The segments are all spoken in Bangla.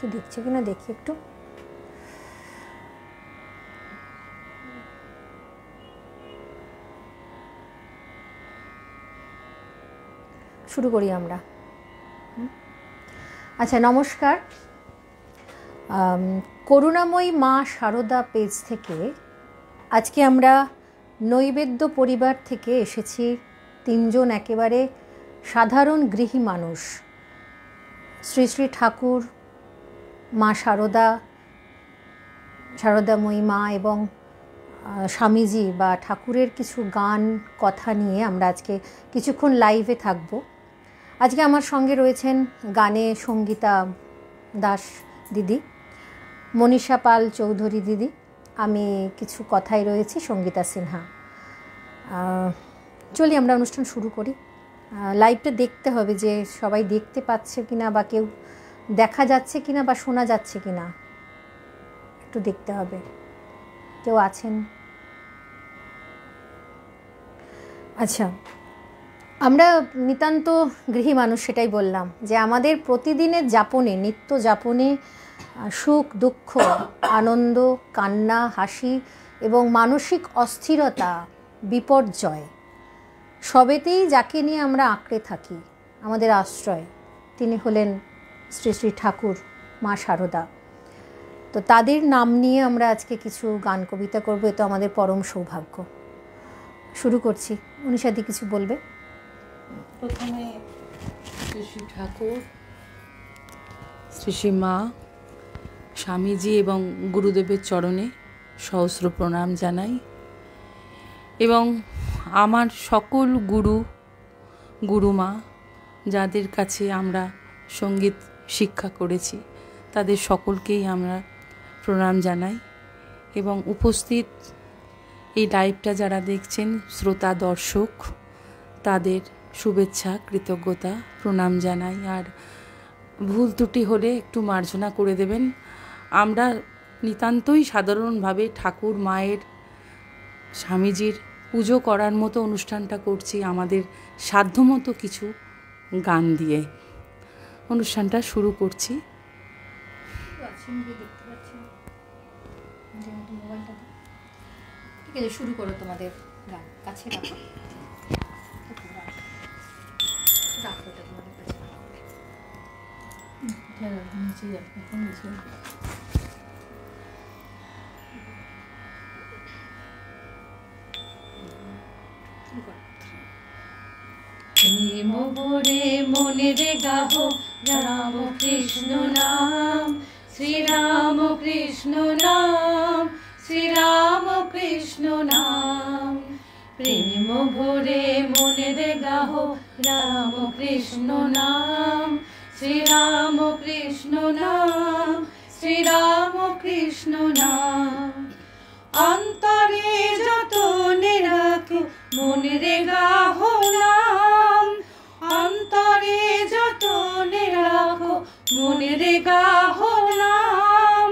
কি দেখছে কিনা দেখি একটু। শুরু করি আমরা। আচ্ছা, নমস্কার। করুণাময়ী মা সারদা পেজ থেকে আজকে আমরা নৈবেদ্য পরিবার থেকে এসেছি তিনজন একেবারে সাধারণ গৃহী মানুষ। শ্রী শ্রী ঠাকুর, মা সারদা, সারদাময়ী মা এবং স্বামীজি বা ঠাকুরের কিছু গান কথা নিয়ে আমরা আজকে কিছুক্ষণ লাইভে থাকব। আজকে আমার সঙ্গে রয়েছেন গানে সঙ্গীতা দাস দিদি, মনীষা পাল চৌধুরী দিদি, আমি কিছু কথাই রয়েছি সঙ্গীতা সিনহা। চলি আমরা অনুষ্ঠান শুরু করি। লাইভটা দেখতে হবে যে সবাই দেখতে পাচ্ছে কিনা বা কেউ দেখা যাচ্ছে কিনা বা শোনা যাচ্ছে কিনা, একটু দেখতে হবে। কেউ আছেন? আচ্ছা, আমরা নিতান্ত গৃহী মানুষ, সেটাই বললাম যে আমাদের প্রতিদিনের যাপনে, নিত্য যাপনে সুখ দুঃখ, আনন্দ, কান্না, হাসি এবং মানসিক অস্থিরতা, বিপর্যয় সবেতেই যাকে নিয়ে আমরা আঁকড়ে থাকি, আমাদের আশ্রয়, তিনি হলেন শ্রী শ্রী ঠাকুর, মা সারদা। তো তাদের নাম নিয়ে আমরা আজকে কিছু গান কবিতা করবো, এ তো আমাদের পরম সৌভাগ্য। শুরু করছি। মনীষাদি কিছু বলবে? প্রথমে শ্রী শ্রী ঠাকুর, শ্রী শ্রী মা, স্বামীজি এবং গুরুদেবের চরণে সহস্র প্রণাম জানাই এবং আমার সকল গুরুমা যাদের কাছে আমরা সঙ্গীত শিক্ষা করেছি তাদের সকলকেই আমরা প্রণাম জানাই এবং উপস্থিত এই লাইভটা যারা দেখছেন শ্রোতা দর্শক তাদের শুভেচ্ছা, কৃতজ্ঞতা, প্রণাম জানাই। আর ভুল ত্রুটি হলে একটু মার্জনা করে দেবেন। আমরা নিতান্তই সাধারণভাবে ঠাকুর, মায়ের, স্বামীজির পুজো করার মতো অনুষ্ঠানটা করছি, আমাদের সাধ্যমতো কিছু গান দিয়ে অনুষ্ঠানটা শুরু করছি। ঠিক আছে, শুরু করো তোমাদের গান। কাছে রাখো, রাখো এটা তোমাদের কাছে। প্রেম ভরে মনে রে গাহো রাম কৃষ্ণ নাম, শ্রীরাম কৃষ্ণ নাম, শ্রীরাম কৃষ্ণ নাম। প্রেম ভরে মনে রে গাহো রাম কৃষ্ণ নাম, শ্রীরাম কৃষ্ণ নাম, শ্রীরাম কৃষ্ণ নাম। অন্তরে যতনে রাখো মনে রে গাহো নাম, অন্তরে যতনে রাখো মনে রে গাহো নাম।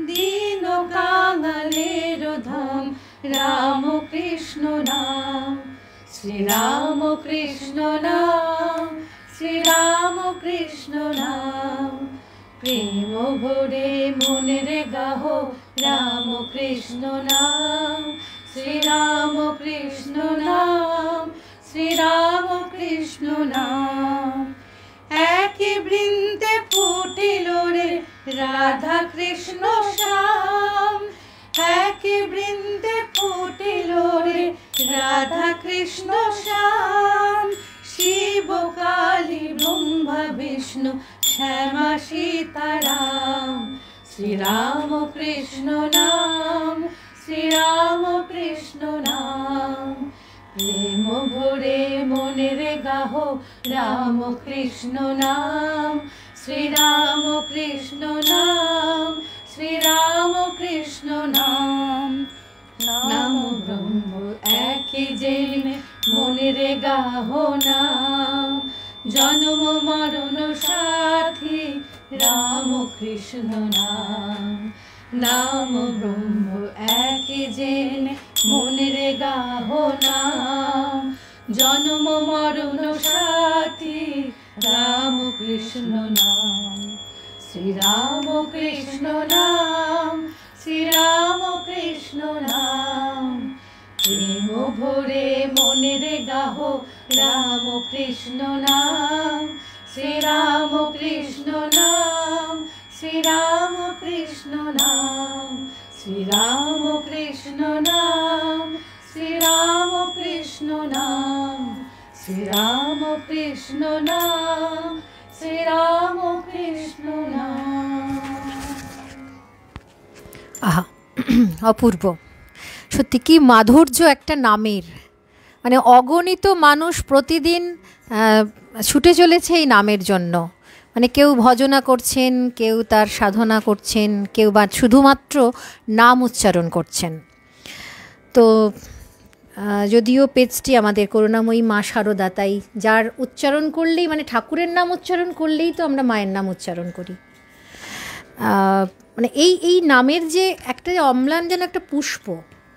দীন কাঙালের ধাম রাম কৃষ্ণ নাম, শ্রীরাম কৃষ্ণ নাম, শ্রীরাম কৃষ্ণ নাম। প্রেম ভরে মনে রে গাহো রাম কৃষ্ণ নাম, শ্রীরাম কৃষ্ণ নাম, শ্রীরাম কৃষ্ণ নাম। একই বৃন্তে ফুটিল রে রাধা কৃষ্ণ শ্যাম, একই বৃন্তে ফুটিল রে রাধা কৃষ্ণ শ্যাম। শিব কালী ব্রহ্মা বিষ্ণু শ্যামা সীতারাম, শ্রীরাম কৃষ্ণ নাম, শ্রীরাম কৃষ্ণ নাম। প্রেম ভরে মনে রে গাহো রাম কৃষ্ণ নাম, শ্রীরাম কৃষ্ণ নাম, শ্রীরাম কৃষ্ণ নাম। নাম ব্রহ্ম একই জেনে মনে রে গাহো নাম, জন্ম মরণ সাথী রাম কৃষ্ণ নাম। নাম ব্রহ্ম একই জেনে মনে রে গাহো নাম, জন্ম মরণ সাথী রাম কৃষ্ণ নাম। শ্রীরাম কৃষ্ণ নাম, শ্রীরাম কৃষ্ণ নাম। প্রেম ভরে মনের গাহ রাম কৃষ্ণ নাম, শ্রীরাম কৃষ্ণ নাম, শ্রীরাম কৃষ্ণ নাম, শ্রীরাম কৃষ্ণ নাম, শ্রীরাম কৃষ্ণ নাম, শ্রীরাম কৃষ্ণ নাম, শ্রীরাম কৃষ্ণ নাম। আহা, অপূর্ব। সত্যি কি মাধুর্য একটা নামের, মানে অগণিত মানুষ প্রতিদিন ছুটে চলেছে এই নামের জন্য। মানে কেউ ভজনা করছেন, কেউ তার সাধনা করছেন, কেউ বা শুধুমাত্র নাম উচ্চারণ করছেন। তো যদিও পেজটি আমাদের করুণাময়ী মা শারদা, তাই যার উচ্চারণ করলেই, মানে ঠাকুরের নাম উচ্চারণ করলেই তো আমরা মায়ের নাম উচ্চারণ করি। মানে এই নামের যে একটা অম্লান যেন একটা পুষ্প,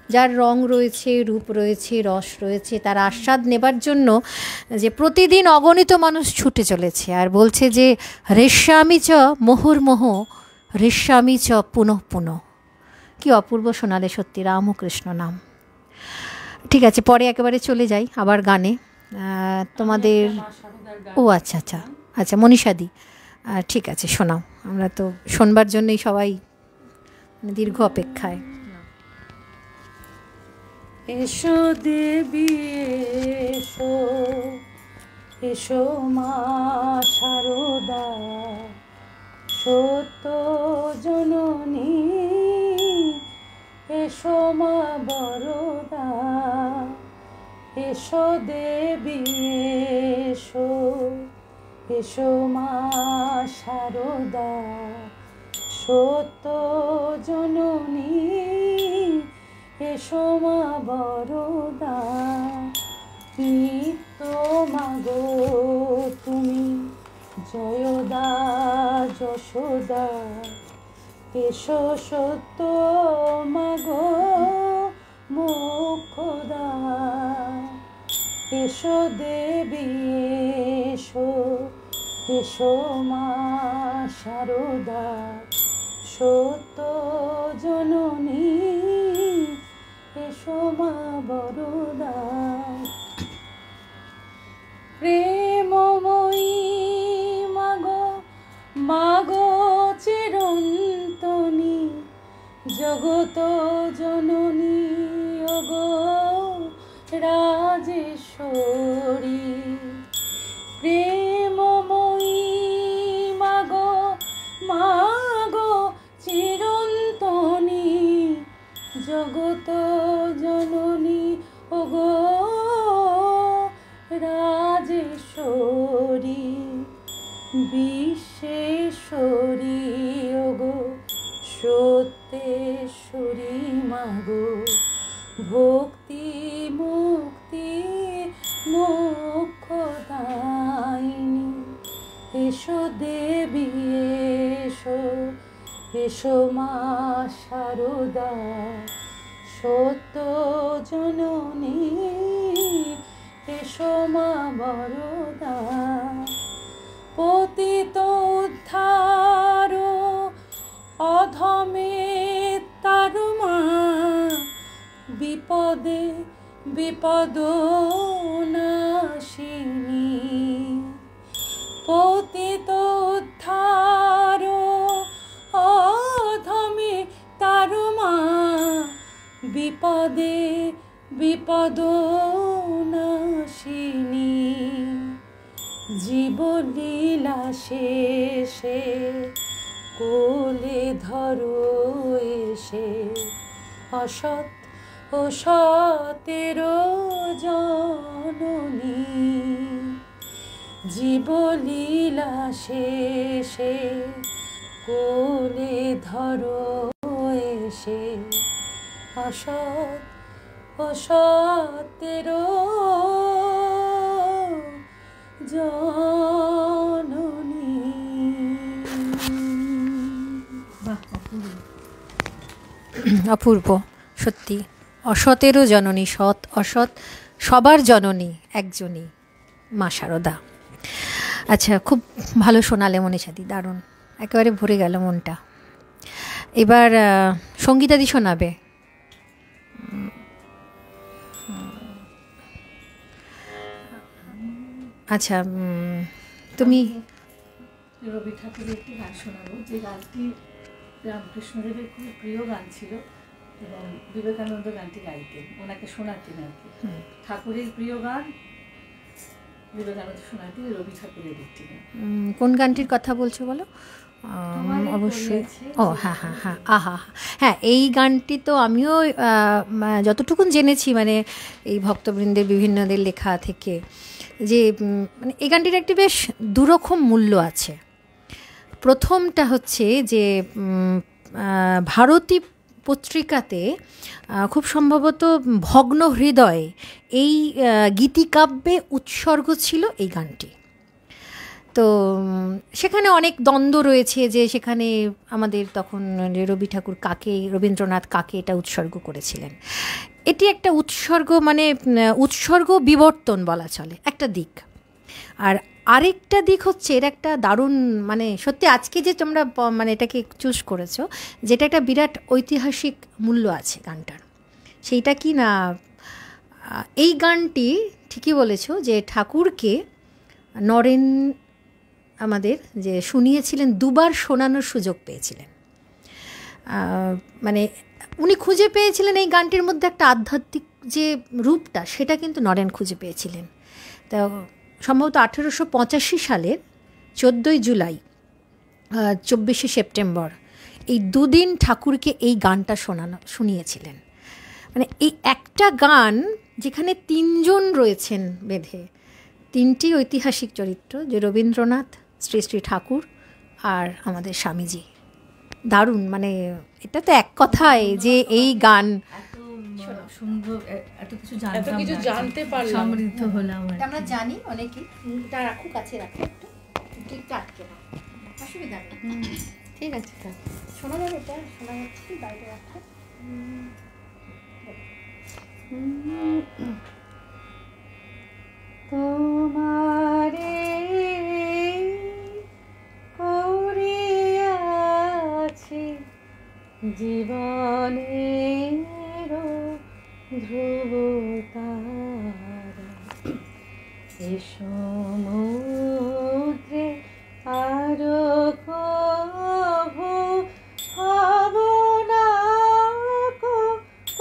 যার রং রয়েছে, রূপ রয়েছে, রস রয়েছে, তার আস্বাদ নেবার জন্য যে প্রতিদিন অগণিত মানুষ ছুটে চলেছে আর বলছে যে রেশ্যামি চ মুহুর্মুহ, রেশ্যামি চ পুনঃ পুনঃ। কি অপূর্ব শোনালে সত্যি রামকৃষ্ণ নাম। ঠিক আছে, পরে একেবারে চলে যাই আবার গানে। তোমাদের ও আচ্ছা আচ্ছা আচ্ছা, মনীষাদি, ঠিক আছে শোনাও। আমরা তো শোনবার জন্যই সবাই দীর্ঘ অপেক্ষায়। এসো দেবী এসো, এসো মা শারদা, সত্য জননী, এসো মা বরদা। এসো দেবী এসো, এসো মা শারদা, সত্য জননী, এসো মা বরদা। নিত্য মাগো তুমি জয়দা যশোদা, এসো সত্য মাগো মোক্ষদা। এসো দেবী এসো, এসো মা শারদা, সত্য জননী, এসো মা বরদা। প্রেমময়ী মাগো, মাগো চিরন্তনী, জগত জননী ওগো রাজেশ্বরী। প্রেমময়ী মাগো, মাগো চিরন্তনী, জগত জননী ওগো রাজেশ্বরী। বিশ্বেশ্বরী ওগো সত্যেশ্বরী মাগো, ভক্তি মুক্তি মোক্ষদায়িনী। এসো দেবী এসো, এসো মা শারদা, সত্য জননী, এসো মা বরদা। পতিত উদ্ধার অধমে তারু মা, বিপদে বিপদ নাশিনী। পতিত উদ্ধার অধমে তারু মা, বিপদে বিপদ নাশিনী। জীবলীলা শেষে কোলে ধরো এসে, অসৎ ও সতের জননী। জীবলীলা শেষে কোলে ধরো এসে, অসৎ ও সতের জননী। অপূর্ব সত্যি, অসতেরও জননী, সৎ অসৎ সবার জননী একজনই, মা শারদা। আচ্ছা, খুব ভালো শোনালে মনীষাদি, দারুণ। একেবারে ভরে গেল মনটা। এবার সঙ্গীতাদি শোনাবে। আচ্ছা, তুমি রবি ঠাকুরের একটি গান শোনাবো, যে গানটি রামকৃষ্ণদেবের খুব প্রিয় গান ছিল এবং বিবেকানন্দ গানটি গাইতেন, ওনাকে শোনাতেন আর কি। ঠাকুরের প্রিয় গান, বিবেকানন্দ শোনাতেন রবি ঠাকুরের একটি গান। কোন গানটির কথা বলছো বলো? অবশ্যই। ও হ্যাঁ হ্যাঁ হ্যাঁ, আহা হ্যাঁ, এই গানটি তো আমিও যতটুকুন জেনেছি, মানে এই ভক্তবৃন্দের বিভিন্নদের লেখা থেকে, যে মানে এই গানটির একটি বেশ দুরকম মূল্য আছে। প্রথমটা হচ্ছে যে ভারতী পত্রিকাতে খুব সম্ভবত ভগ্ন হৃদয় এই গীতিকাব্যে উৎসর্গ ছিল এই গানটি। তো সেখানে অনেক দ্বন্দ্ব রয়েছে, যে সেখানে আমাদের তখন রবি ঠাকুর কাকে, রবীন্দ্রনাথ কাকে এটা উৎসর্গ করেছিলেন। এটি একটা উৎসর্গ, মানে উৎসর্গ বিবর্তন বলা চলে একটা দিক। আর আরেকটা দিক হচ্ছে এর একটা দারুণ, মানে সত্যি আজকে যে তোমরা মানে এটাকে চুজ করেছো, যেটা একটা বিরাট ঐতিহাসিক মূল্য আছে গানটার। সেইটা কি না, এই গানটি ঠিকই বলেছো যে ঠাকুরকে নরেন আমাদের যে শুনিয়েছিলেন, দুবার শোনানোর সুযোগ পেয়েছিলেন। মানে উনি খুঁজে পেয়েছিলেন এই গানটির মধ্যে একটা আধ্যাত্মিক যে রূপটা, সেটা কিন্তু নরেন খুঁজে পেয়েছিলেন। তা সম্ভবত 1885 সালের 14ই জুলাই, 24শে সেপ্টেম্বর, এই দুদিন ঠাকুরকে এই গানটা শুনিয়েছিলেন। মানে এই একটা গান যেখানে তিনজন রয়েছেন বেঁধে, তিনটি ঐতিহাসিক চরিত্র, যে রবীন্দ্রনাথ, শ্রী শ্রী ঠাকুর আর আমাদের স্বামীজি। দারুণ, মানে এটা তো এক কথায় যে এই গান সুন্দর, এত কিছু জানতে পারলাম, সমৃদ্ধ হলাম। আমরা জানি অনেকেই, এটা রাখো, কাছে রাখো, একটু ঠিকটা আটকে না, অসুবিধা নেই। ঠিক আছে, শোনা যাবে, এটা শোনা যাচ্ছে, বাইরে রাখো। তোমারে করিয়াছি জীবনের ধ্রুবতারা, এ সমুদ্রে আরো কভু হব না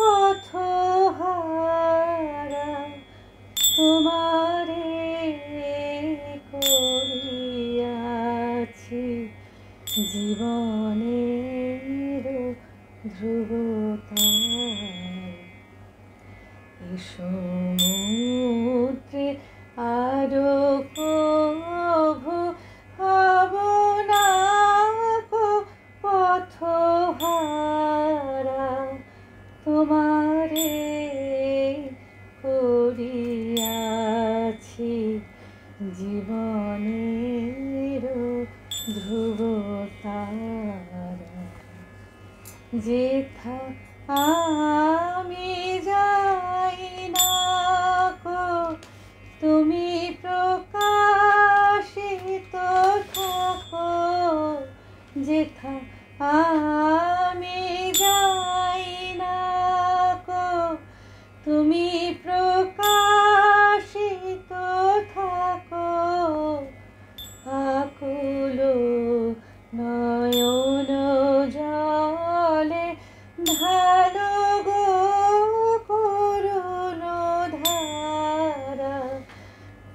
পথহারা, তোমারে করিয়াছি জীবনের ধ্রুবতারা, এ সমুদ্রে আরো কভু হব না পথহারা, তোমারে করিয়াছি জীবনের ধ্রুবতারা, যেথা আমি যাই না কো তুমি প্রকাশিত থাকো, যেথা আমি যাই না কো তুমি প্রকাশিত থাকো, আকুল নয়ন জলে ঢালো গো করুণ ধারা,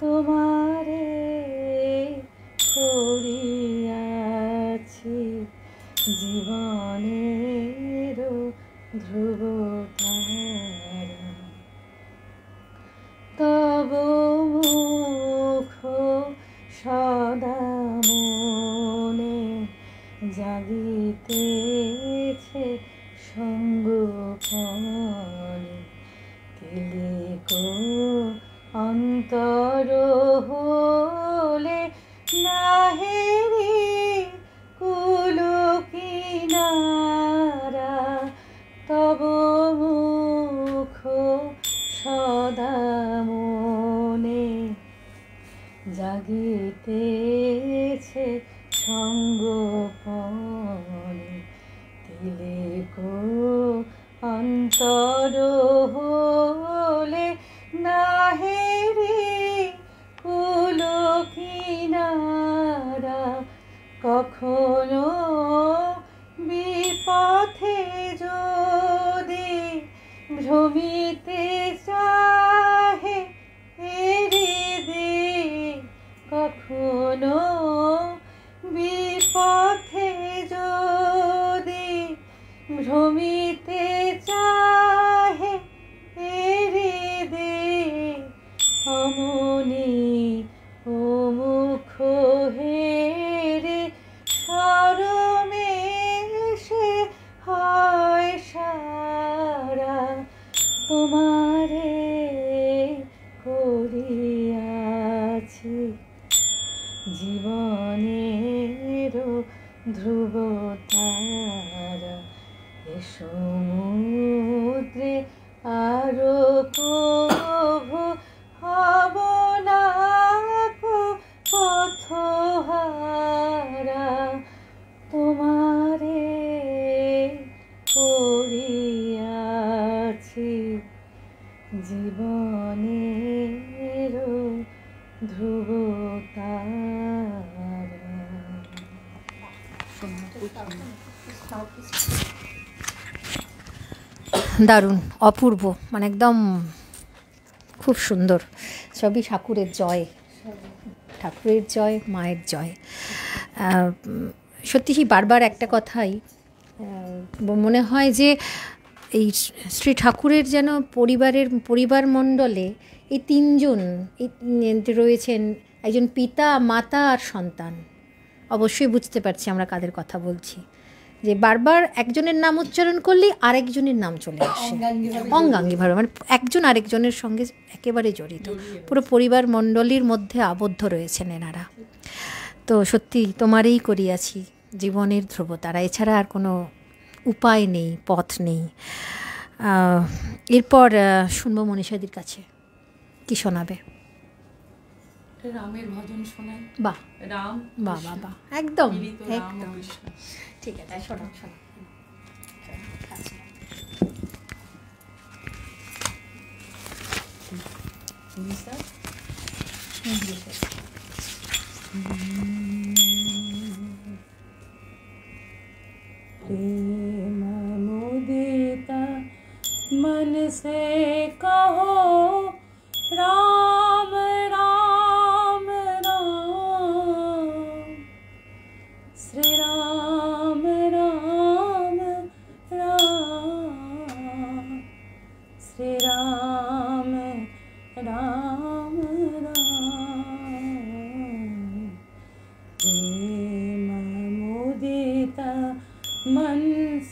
তোমারে করিয়াছি জীবনের ধ্রুবতারা, তব মুখ সদা মনে জাগিতেছে সঙ্গোপনে, তিলেকো অন্তর হলে নাহেরি কুল কিনারা, তব মুখ সদা মনে জাগিতেছে সঙ্গোপনে তিলেক অন্তর হলে নাহে রে কুল কিনারা, কখনো বিপথে যদি ভ্রমিতে চাহে এরে, কখনো বিপথে যদি ভ্রমিতে চাহে এরে দে, অমনি ও মুখ হেরে সরমেশে হয় সারা, তোমারে করিয়াছি জীবনের ধ্রুব তারা, এ সমুদ্রে আরো প্রভু হব না পথহারা, তোমারে করিয়াছি জীবনের ধ্রুব তারা। দারুণ, অপূর্ব, মানে একদম খুব সুন্দর। সবই ঠাকুরের জয়, ঠাকুরের জয়, মায়ের জয়। সত্যি বারবার একটা কথাই মনে হয় যে এই শ্রী ঠাকুরের যেন পরিবার মণ্ডলে এই তিনজন রয়েছেন, একজন পিতা, মাতা আর সন্তান। অবশ্যই বুঝতে পারছি আমরা কাদের কথা বলছি, যে বারবার একজনের নাম উচ্চারণ করলেই আরেকজনের নাম চলে আসে অঙ্গাঙ্গিভাবে, মানে একজন আরেকজনের সঙ্গে একেবারে জড়িত, পুরো পরিবার মণ্ডলীর মধ্যে আবদ্ধ রয়েছেন এনারা। তো সত্যি তোমারই করিয়াছি জীবনের ধ্রুবতারা, এছাড়া আর কোনো উপায় নেই, পথ নেই। এরপর শুনবো মনীষাদির কাছে কি শোনাবে। রামের ভজন শোনাই। বাহ, রাম, বাহ বাহ বাহ, একদম রাম ও একদম কৃষ্ণ। ঠিক আছে, শোনাও শোনাও। प्रेम मुदिता मन से कहो राम राम राम, श्री राम राम राम, श्री राम राम राम। प्रेम मुदिता मन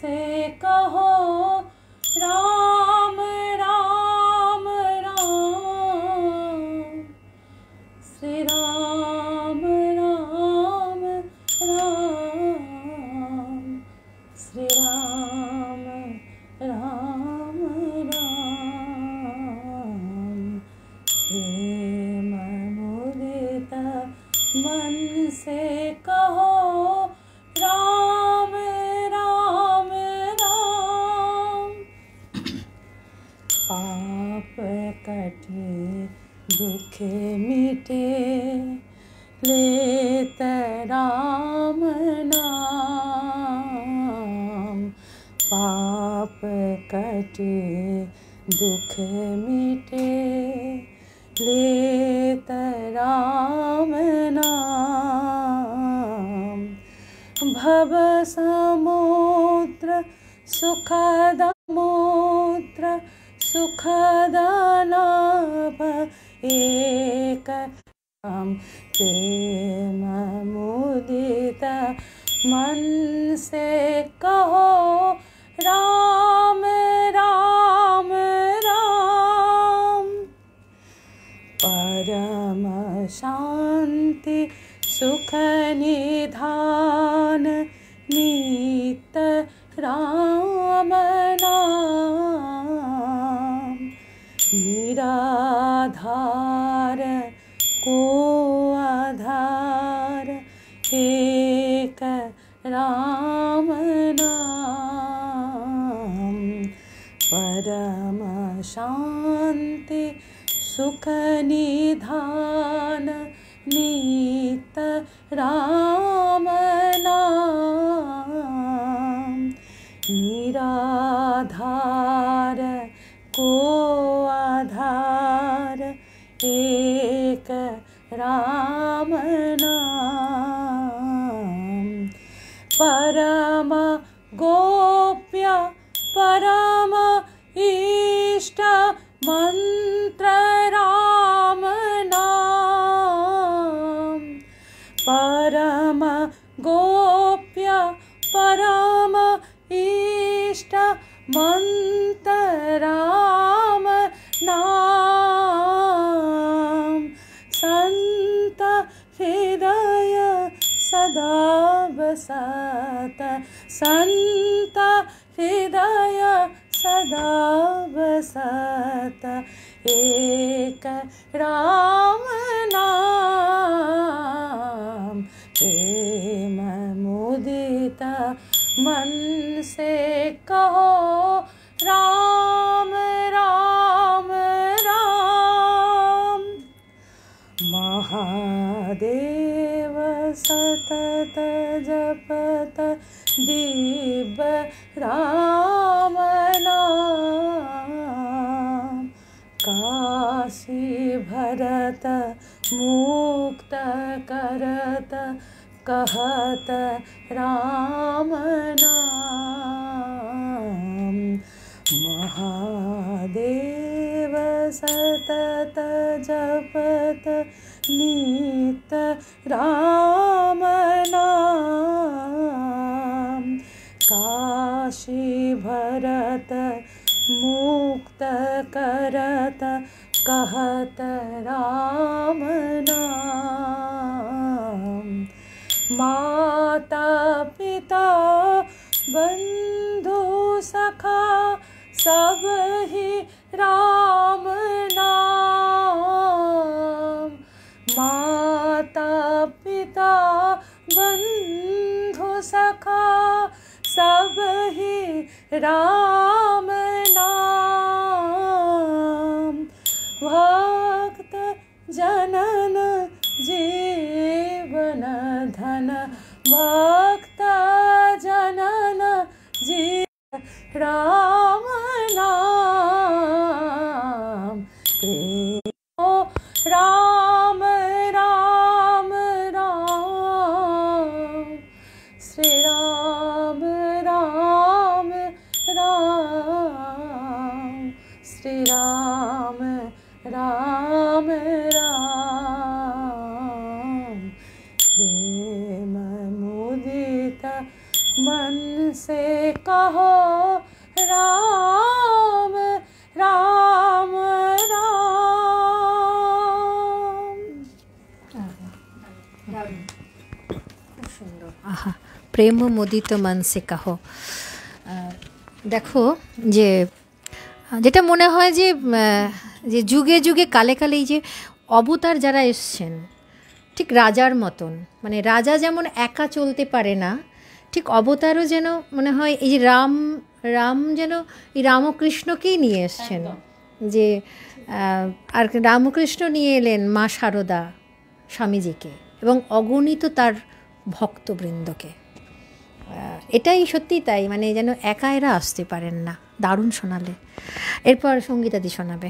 से कहो राम राम राम, श्री राम राम राम, श्री राम राम राम। प्रेम मुदिता मन से कहो राम राम राम, पाप कटे दुख मिटे लेत राम नाम, पाप कटे दुख मिटे लेत राम नाम। भव समुद्र सुखद मुद्र सुखद लाभ एक राम। प्रेम मुदिता मन से कहो राम राम राम, परम शांति सुख निधान नित राम नाम। निराधार को आधार हे एक राम नाम परम शांति सुख निधान नित राम नाम निराधार को आधार एक राम नाम परम गोप्य परम इष्ट मंत्र राम नाम परम गोप्य परम इष्ट मंत्र राम नाम संत हृदय सदा बसत संत हृदय सदा बसत एक राम नाम प्रेम मुदित मन से कहो राम राम राम महादेव सतत जपत दिव्य राम नाम काशी भरत मुक्त करत कहत राम नाम महादेव सतत जपत नित राम नाम काशी भरत मुक्त करत कहत राम नाम माता पिता बंधु सखा सब ही राम नाम माता पिता बंधु सखा सब ही राम नाम भक्त जनन जीवन धन भक्त जनन जीवन राम नाम प्रेम राम राम राम श्री राम राम राम श्री राम राम राम प्रेम मुदित मन से कहो राम राम राम। খুব সুন্দর। আহা, প্রেম মোদিত মন সে কাহো। দেখো যে যেটা মনে হয় যে যে যুগে যুগে কালে কালে এই যে অবতার যারা এসছেন ঠিক রাজার মতন, মানে রাজা যেমন একা চলতে পারে না, ঠিক অবতারও যেন মনে হয় এই যে রাম যেন এই রামকৃষ্ণকেই নিয়ে এসছেন। যে আর রামকৃষ্ণ নিয়ে এলেন মা শারদা স্বামীজিকে এবং অগণিত তার ভক্তবৃন্দকে। এটাই সত্যি তাই, মানে যেন একা এরা আসতে পারেন না। দারুণ শোনালে। এরপর সঙ্গীতাদি শোনাবে।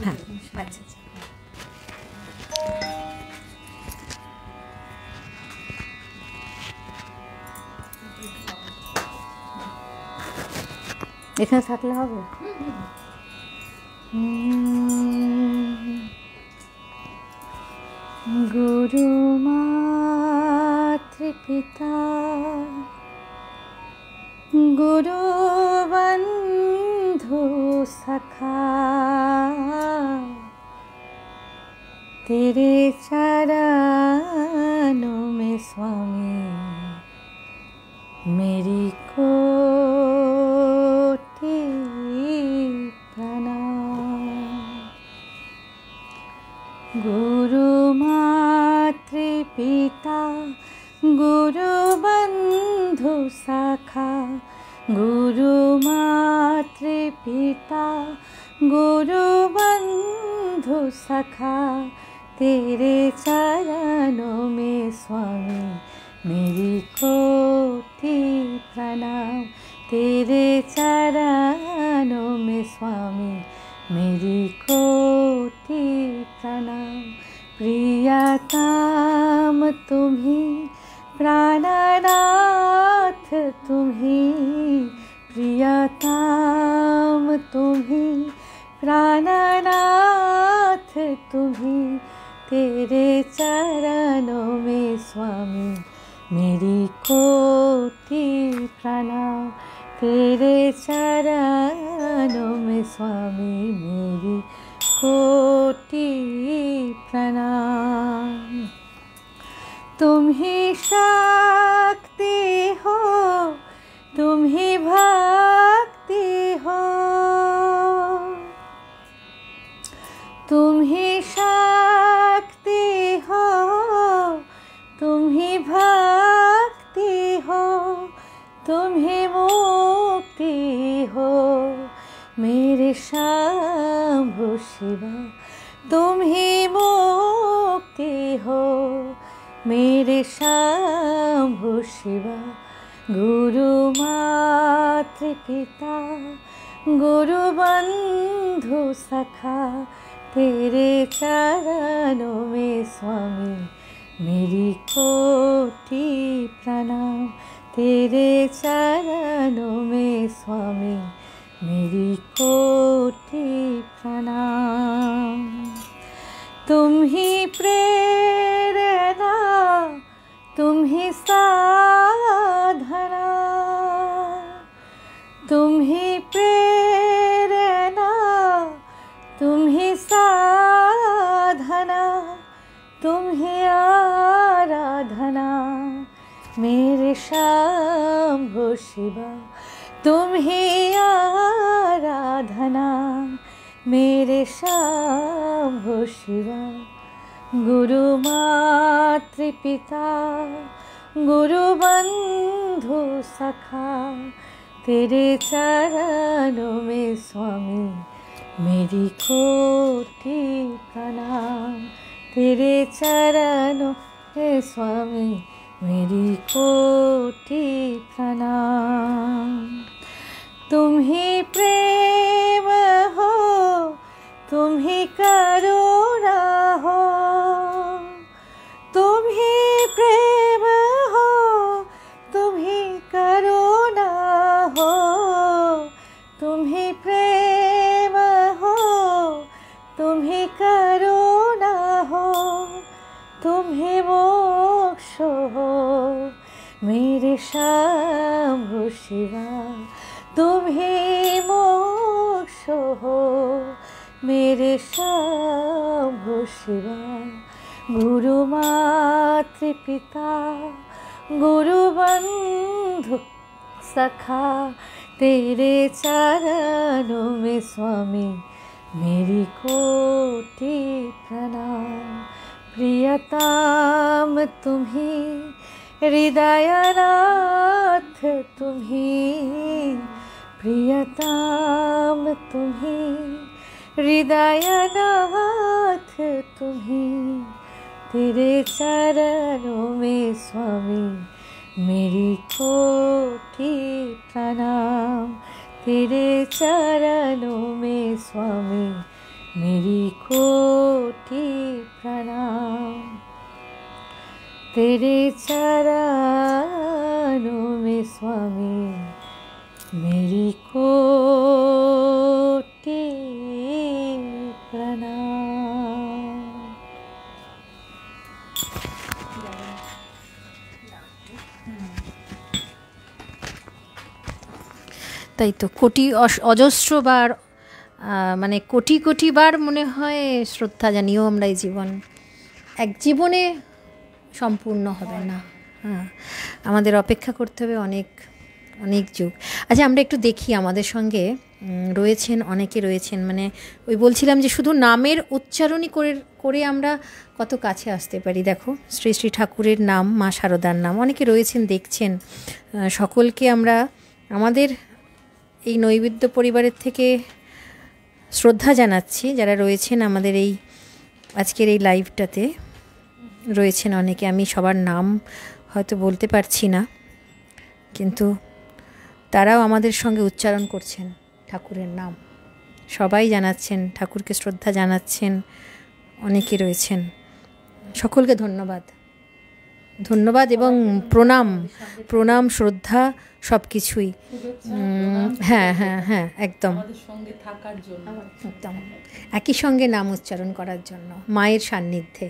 হ্যাঁ, আচ্ছা আচ্ছা। এখানে থাকলে হবে। গুরু মাতৃপিতা গুরু বন্ধু সখা तेरे चरणों में स्वामी मेरी कोटि प्रणाम। गुरु मातृ पिता गुरुबन्धु सखा गुरु मातृपिता गुरुबन्धु सखा तेरे चरणों में स्वामी मेरी कोटि प्रणाम। तेरे चरणों में स्वामी मेरी कोटि प्रणाम। प्रियतम तुम्ही प्राणनाथ तुम्ही प्रियतम तुम्ही प्राणनाथ तुम्ही तेरे चरणों में स्वामी मेरी कोटि प्रणाम। तेरे चरणों में स्वामी मेरी कोटि प्रणाम। तुम ही शक्ति हो तुम ही भक्ति हो तुम ही शक्ति हो तुम ही भक्ति हो तुम ही मुक्ति हो मेरे शंभु शिवा। तुम ही मुक्ति हो मेरे शंभु शिवा। गुरु मातृपिता गुरु बंधु सखा तेरे चरणों में स्वामी मेरी कोटि प्रणाम। तेरे चरणों में स्वामी मेरी कोटि प्रणाम। तुम ही प्रेरणा तुम ही साधना तुम ही प्रेरणा तुम ही साधना तुम ही आराधना मेरे शंभु शिवा। तुम ही आराधना मेरे शंभु शिवा। गुरु मातृपिता गुरु बंधु सखा तेरे चरणों में स्वामी मेरी कोटि प्रणाम। तेरे चरणों में स्वामी मेरी कोटि प्रणाम। तुम ही प्रेम हो तुम ही करुणा हो तुम ही प्रेम हो तुम ही करुणा हो तुम ही प्रेम हो तुम ही करुणा हो तुम ही मोक्ष हो मेरे शंभु शिवा। तुम ही मोक्ष हो मेरे शंभु शिवा। गुरु मातृपिता गुरु बंधु सखा तेरे चरणों में स्वामी मेरी कोटि प्रणाम। प्रियतम तुम्ही हृदयनाथ तुम्ही प्रियतम तुम्ही हृदयनाथ तुम्ही तेरे चरणों में स्वामी मेरी कोटि प्रणाम। तेरे चरणों में स्वामी मेरी कोटि प्रणाम। तेरे चरणों में स्वामी मेरी कोटि प्रणाम। তাই তো কোটি অজস্রবার মানে কোটি কোটি বার মনে হয় শ্রদ্ধা জানিও আমরা এই জীবন এক জীবনে সম্পূর্ণ হবে না। হ্যাঁ, আমাদের অপেক্ষা করতে হবে অনেক অনেক যুগ। আচ্ছা, আমরা একটু দেখি আমাদের সঙ্গে রয়েছেন, অনেকে রয়েছেন, মানে ওই বলছিলাম যে শুধু নামের উচ্চারণই করে করে আমরা কত কাছে আসতে পারি। দেখো, শ্রী শ্রী ঠাকুরের নাম, মা শারদার নাম, অনেকে রয়েছেন দেখছেন। সকলকে আমরা আমাদের এই নৈবেদ্য পরিবারের থেকে শ্রদ্ধা জানাচ্ছি, যারা রয়েছেন আমাদের এই আজকের এই লাইভটাতে রয়েছেন অনেকে। আমি সবার নাম হয়তো বলতে পারছি না, কিন্তু তারাও আমাদের সঙ্গে উচ্চারণ করছেন ঠাকুরের নাম, সবাই জানাচ্ছেন, ঠাকুরকে শ্রদ্ধা জানাচ্ছেন, অনেকে রয়েছেন। সকলকে ধন্যবাদ, ধন্যবাদ এবং প্রণাম, প্রণাম, শ্রদ্ধা, সব কিছুই। হ্যাঁ হ্যাঁ হ্যাঁ, একদম একদম একই সঙ্গে নাম উচ্চারণ করার জন্য, মায়ের সান্নিধ্যে,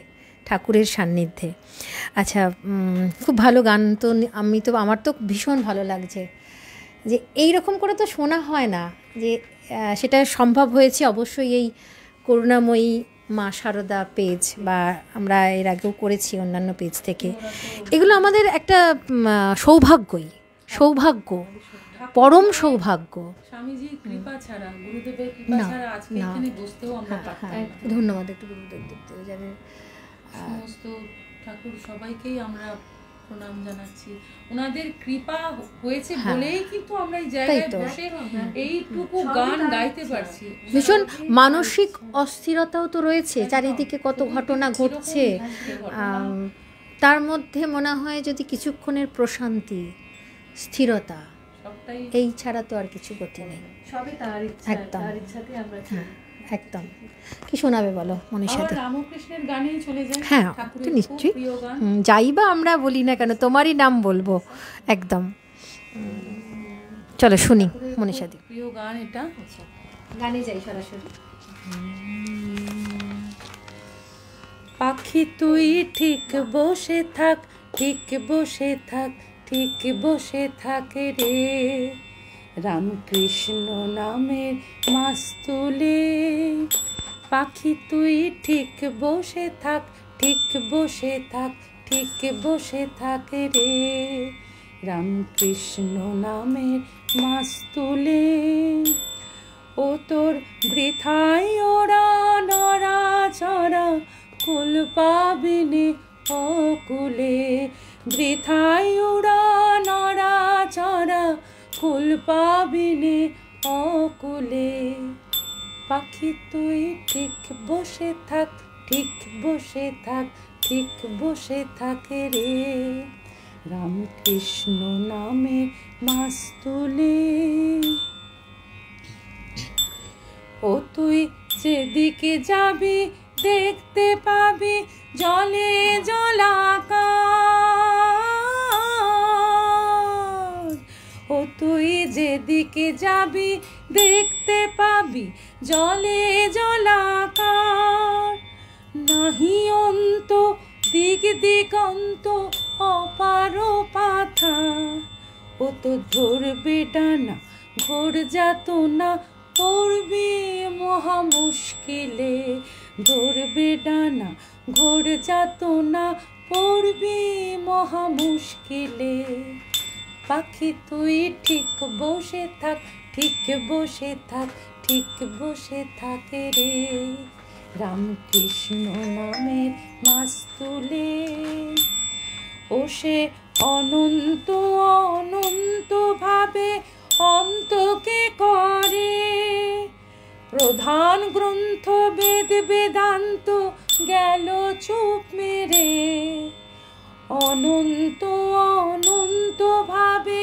ঠাকুরের সান্নিধ্যে। আচ্ছা, খুব ভালো গান তো, আমার তো ভীষণ ভালো লাগছে যে এই রকম করে তো শোনা হয় না, যে সেটা সম্ভব হয়েছে অবশ্যই এই করুণাময়ী মা শারদা পেজ, বা আমরা এর আগেও করেছি অন্যান্য পেজ থেকে। এগুলো আমাদের একটা সৌভাগ্যই, সৌভাগ্য, পরম সৌভাগ্য। স্বামীজির কৃপা ছাড়া, গুরুদেবের কৃপা ছাড়া আজকে এখানে বসতেও আমরা পারতাম না। ধন্যবাদ একটু গুরুদেব দেখতে যাবে। সমস্ত ঠাকুর সবাইকেই আমরা প্রণাম জানাচ্ছি। ওনাদের কৃপা হয়েছে বলেই কিন্তু আমরা এই জায়গায় বসে এইটুকু গান গাইতে পারছি। ভীষণ মানসিক অস্থিরতাও তো রয়েছে, চারিদিকে কত ঘটনা ঘটছে, তার মধ্যে মনে হয় যদি কিছুক্ষণের প্রশান্তি, স্থিরতা, এই ছাড়া তো আর কিছু গতি নেই। একদম, একদম। কি শোনাবে বলো মনের সাথে? রামকৃষ্ণের গানেই চলে যায়। হ্যাঁ, তো নিশ্চয়ই, যাই বা আমরা বলি না কেন, তোমারই নাম বলবো একদম। চলো শুনি মনের সাথে। প্রিয় গান এটা। আচ্ছা, গানে যাই সরাসরি। পাখি তুই ঠিক বসে থাক, ঠিক বসে থাক, ঠিক বসে থাক রে, রামকৃষ্ণ নামের মাস্তুলে। পাখি তুই ঠিক বসে থাক, ঠিক বসে থাক, ঠিক বসে থাক রে, রামকৃষ্ণ নামের মাস্তুলে। ও তোর বৃথায় ওরা নরা চরা, কুল পাবিনে অকুলে, বৃথায় ওরা নরা চরা, কুল পাবিনে অকুলে। পাখি তুই ঠিক বসে থাক, ঠিক বসে থাক, ঠিক বসে থাক রে, রামকৃষ্ণ নামে মাস্তুলে। ও তুই যেদিকে যাবি দেখতে পাবি জলে জলাকার। ও তুই যেদিকে যাবি দেখতে পাবি জলে জলাকার। নাহি অন্ত দিক দিগন্ত অপার পাথা, ও তো ধরবে ডানা ঘোর যাত না, পড়বি মহা মুশকিলে। ধরবে ডানা ঘোর যাত না, পড়বি মহা মুশকিলে। পাখি তুই ঠিক বসে থাক, ঠিক বসে থাক, ঠিক বসে থাক রে, রামকৃষ্ণ নামের মাস্তুলে। ও সে অনন্ত অনন্ত ভাবে অন্তকে করে, প্রধান গ্রন্থ বেদ বেদান্ত গেল চুপ মেরে। অনন্ত অনন্ত ভাবে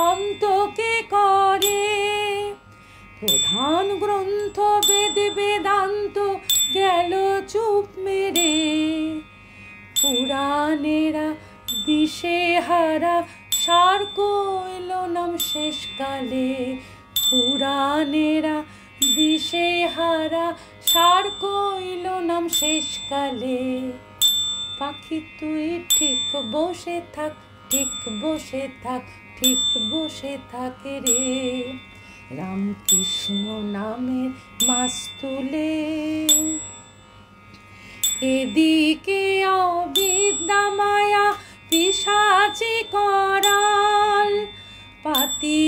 অন্তকে করে, প্রধান গ্রন্থ বেদ বেদান্ত গেল চুপ মেরে। পুরাণেরা দিশে হারা সার কইল নাম শেষকালে, পুরাণেরা দিশে হারা সার কইল নাম শেষকালে। পাখি তুই ঠিক বসে থাক, ঠিক বসে থাক, ঠিক বসে থাক রে, রামকৃষ্ণ নামের মাস্তুলে। এদিকে অবিদ্যা মায়া পিশাচি করাল, পাতি পাতি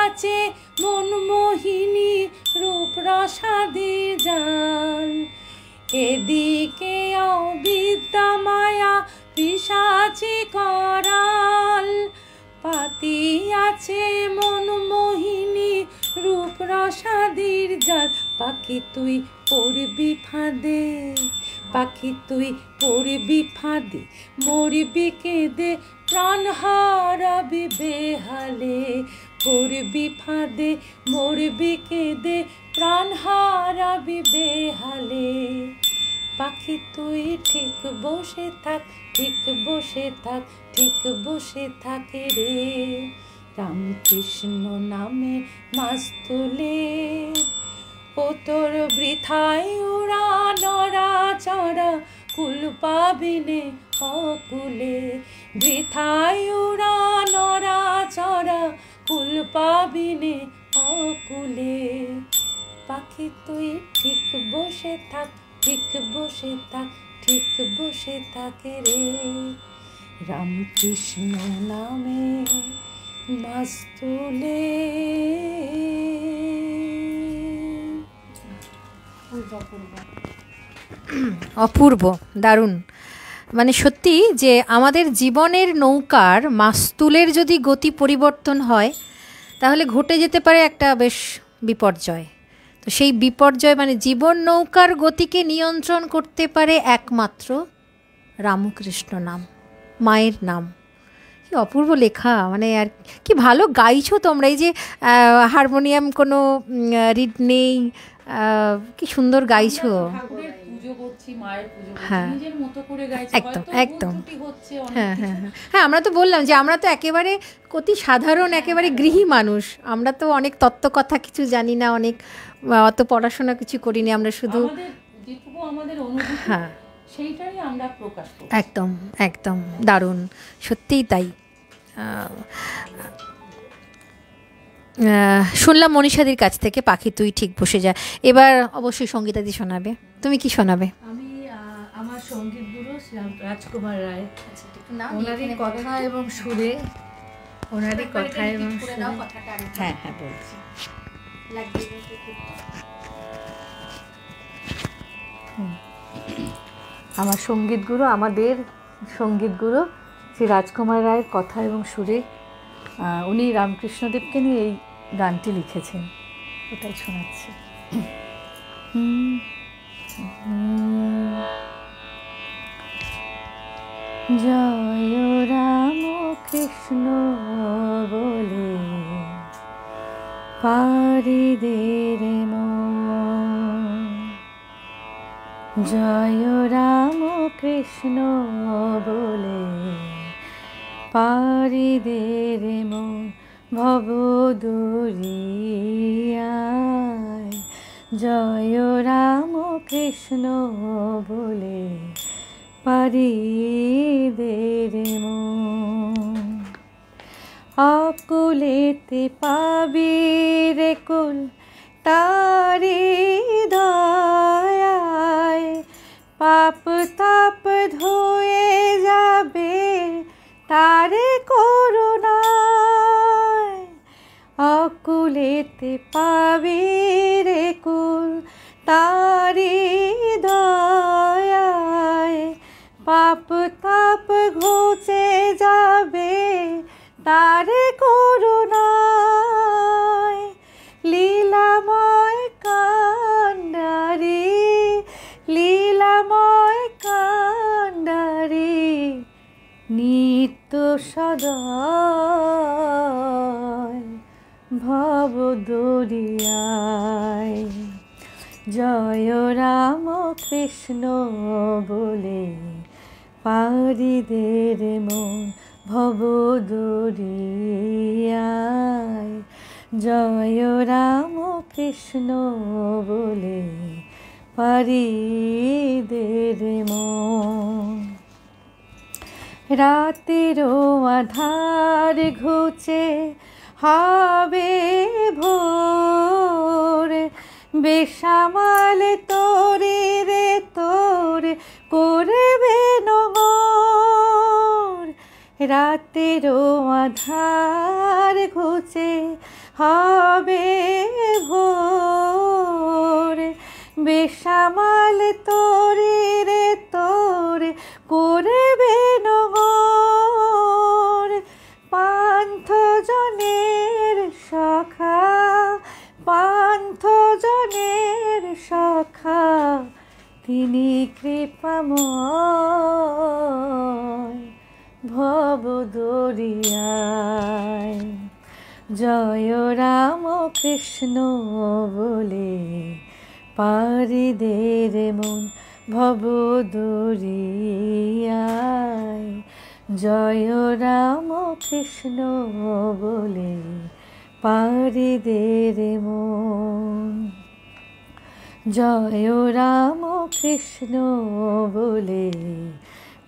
আছে মনমোহিনী রূপ রসাদির জাল, এদিকে অবিদ্যা মায়া পিশাচি করাল। পাতি আছে মনমোহিনী রূপ রসাদির জাল, পাখি তুই পড়বি ফাঁদে, পাখি তুই পড়বি ফাঁদে, মরবি কেঁদে প্রাণ হারাবি বেহালে, পড়বি ফাঁদে মরবি কেঁদে প্রাণ হারাবি বেহালে। পাখি তুই ঠিক বসে থাক, ঠিক বসে থাক, ঠিক বসে থাকে রে, রামকৃষ্ণ নামে মাছ তুলে। ও তোর বৃথায় উড়া নড়া চড়া, কুল পাবিনে অকুলে, বৃথায় উড়া নড়া চড়া, কুল পাবিনে অকুলে। পাখি তুই ঠিক বসে থাক, ঠিক বসে থাক, ঠিক বসে থাকে রে, রামকৃষ্ণ নামে মাছ তুলে। অপূর্ব, দারুণ। মানে সত্যি যে আমাদের জীবনের নৌকার মাস্তুলের যদি গতি পরিবর্তন হয় তাহলে ঘটে যেতে পারে একটা বেশ বিপর্যয়। তো সেই বিপর্যয় মানে জীবন নৌকার গতিকে নিয়ন্ত্রণ করতে পারে একমাত্র রামকৃষ্ণ নাম, মায়ের নাম। কি অপূর্ব লেখা, মানে আর কি ভালো গাইছো তোমরা। এই যে হারমোনিয়াম কোনো রিড নেই, কি সুন্দর গাইছো। হ্যাঁ একদম একদম, হ্যাঁ হ্যাঁ হ্যাঁ হ্যাঁ। আমরা তো বললাম যে আমরা তো একেবারে অতি সাধারণ একেবারে গৃহী মানুষ, আমরা তো অনেক তত্ত্বকথা কিছু জানি না, অনেক অত পড়াশোনা কিছু করিনি, আমরা শুধু হ্যাঁ সেইটাই আমরা প্রকাশ করি। একদম একদম দারুণ, সত্যিই তাই। শুনলাম মনীষাদির কাছ থেকে পাখি তুই ঠিক বসে যা। এবার অবশ্যই সঙ্গীতাদি শোনাবে, তুমি কি শোনাবে? আমি আমার সঙ্গীত গুরু রাজকুমার রায়, ওনারই কথা এবং সুরে, ওনারই কথা এবং সুরে। হ্যাঁ হ্যাঁ বলছি। আমার সঙ্গীত গুরু, আমাদের সঙ্গীত গুরু শ্রী রাজকুমার রায়ের কথা এবং সুরে উনি রামকৃষ্ণদেবকে নিয়ে এই গানটি লিখেছেন, ওটাই শোনাচ্ছি। জয় রাম কৃষ্ণ বলে পারি দে রে মন, জয় রাম কৃষ্ণ বলে পারি দে রে মন, ভব দরিয়ায় জয় রাম কৃষ্ণ বলে পারি দে রে মন। অকুলেতে পাবি রে কুল তারি দয়ায়, পাপ তাপ ধুয়ে যাবে তারে করুণায়। অকুলেতে পাবি রে কুল তারি দয়ায়, পাপ তাপ ঘুচে যাবে তারে করুণায়। লীলাময় কান্ডারি, লীলাময় কান্ডারি, নিত্য সদয় ভব দরিয়ায়। জয় রাম কৃষ্ণ বলে পারি দে রে মন, ভব দরিয়ায়। জয় রাম কৃষ্ণ বলে পারি দে রে মন। রাতেরও আধার ঘুচে হবে ভোর, বেসামাল তোরে রে তোরে করবে নমর। রাতেরও আধার ঘুচে হবে ভোর, বেসামাল তোরে রে তোরে করবে নগর, পান্থজনের সখা, পান্থজনের সখা, তিনি কৃপাময় ভব দরিয়ায়। জয় রাম কৃষ্ণ বলে পারি দে রে মন ভব দরিয়ায়। জয় রাম কৃষ্ণ বলে পারি দে রে মন। জয় রাম কৃষ্ণ বলে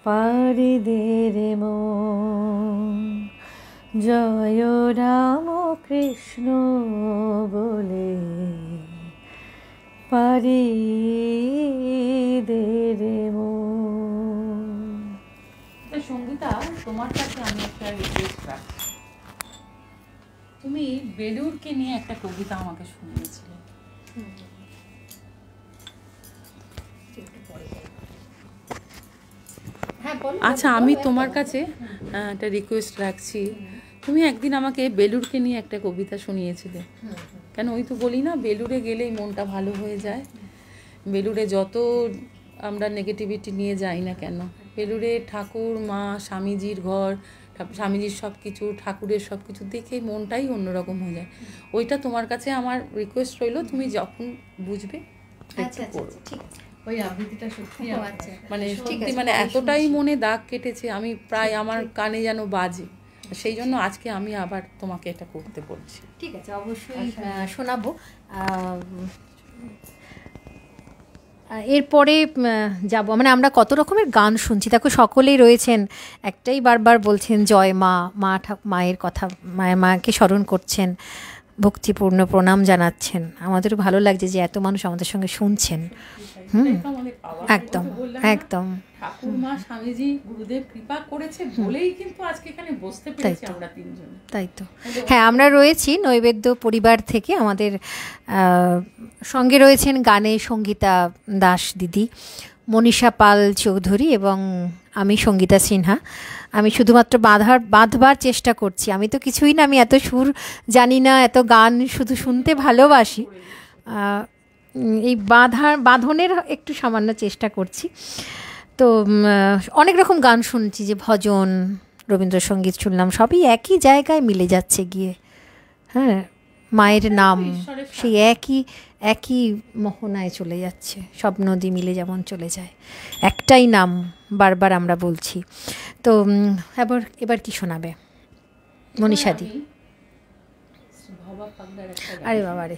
পারি দে রে মন। জয় রাম কৃষ্ণ বলে পারি দে রে মন। সঙ্গীতা, তোমার কাছে আমি একটা রিকোয়েস্ট রাখছি। তুমি বেলুড়কে নিয়ে একটা কবিতা আমাকে শুনিয়েছিলে। আচ্ছা, আমি তোমার কাছে একটা রিকোয়েস্ট রাখছি। তুমি একদিন আমাকে বেলুড়কে নিয়ে একটা কবিতা শুনিয়েছিলে। কেন, ওই তো বলি না, বেলুড়ে গেলেই মনটা ভালো হয়ে যায়। বেলুড়ে যত আমরা নেগেটিভিটি নিয়ে যাই না কেন, বেলুড়ে ঠাকুর, মা, স্বামীজির ঘর, স্বামীজির সব কিছু, ঠাকুরের সব কিছু দেখে মনটাই অন্যরকম হয়ে যায়। ওইটা তোমার কাছে আমার রিকোয়েস্ট রইলো, তুমি যখন বুঝবে ঠিক আছে। ওই আবৃত্তিটা সত্যি মানে সত্যি মানে এতটাই মনে দাগ কেটেছে, আমি প্রায় আমার কানে যেন বাজে। সেই জন্য আজকে আমি আবার তোমাকে এটা করতে বলছি। ঠিক আছে, অবশ্যই শোনাবো। এরপরে যাব, মানে আমরা কত রকমের গান শুনছি, দেখো সকলেই রয়েছেন একটাই বারবার বলছেন জয় মা, মায়ের কথা, মাকে স্মরণ করছেন, ভক্তিপূর্ণ প্রণাম জানাচ্ছেন। আমাদেরও ভালো লাগছে যে এত মানুষ আমাদের সঙ্গে শুনছেন। একদম একদম। ঠাকুর, মা, স্বামীজি, গুরুদেব কৃপা করেছে বলেই কিন্তু আজকে এখানে বসতে পেরেছি আমরা তিনজন। তাই তো, হ্যাঁ, আমরা রয়েছি নৈবেদ্য পরিবার থেকে। আমাদের সঙ্গে রয়েছেন গানে সঙ্গীতা দাস দিদি, মনীষা পাল চৌধুরী এবং আমি সঙ্গীতা সিনহা। আমি শুধুমাত্র বাঁধবার চেষ্টা করছি। আমি তো কিছুই না, আমি এত সুর জানি না, এত গান শুধু শুনতে ভালোবাসি। এই বাঁধনের একটু সামান্য চেষ্টা করছি। তো অনেক রকম গান শুনছি, যে ভজন, রবীন্দ্রসঙ্গীত শুনলাম, সবই একই জায়গায় মিলে যাচ্ছে গিয়ে। হ্যাঁ, মায়ের নাম সেই একই মোহনায় চলে যাচ্ছে, সব নদী মিলে যেমন চলে যায়, একটাই নাম বারবার আমরা বলছি। তো এবার কি শোনাবে মনীষাদি? আরে বাবা রে,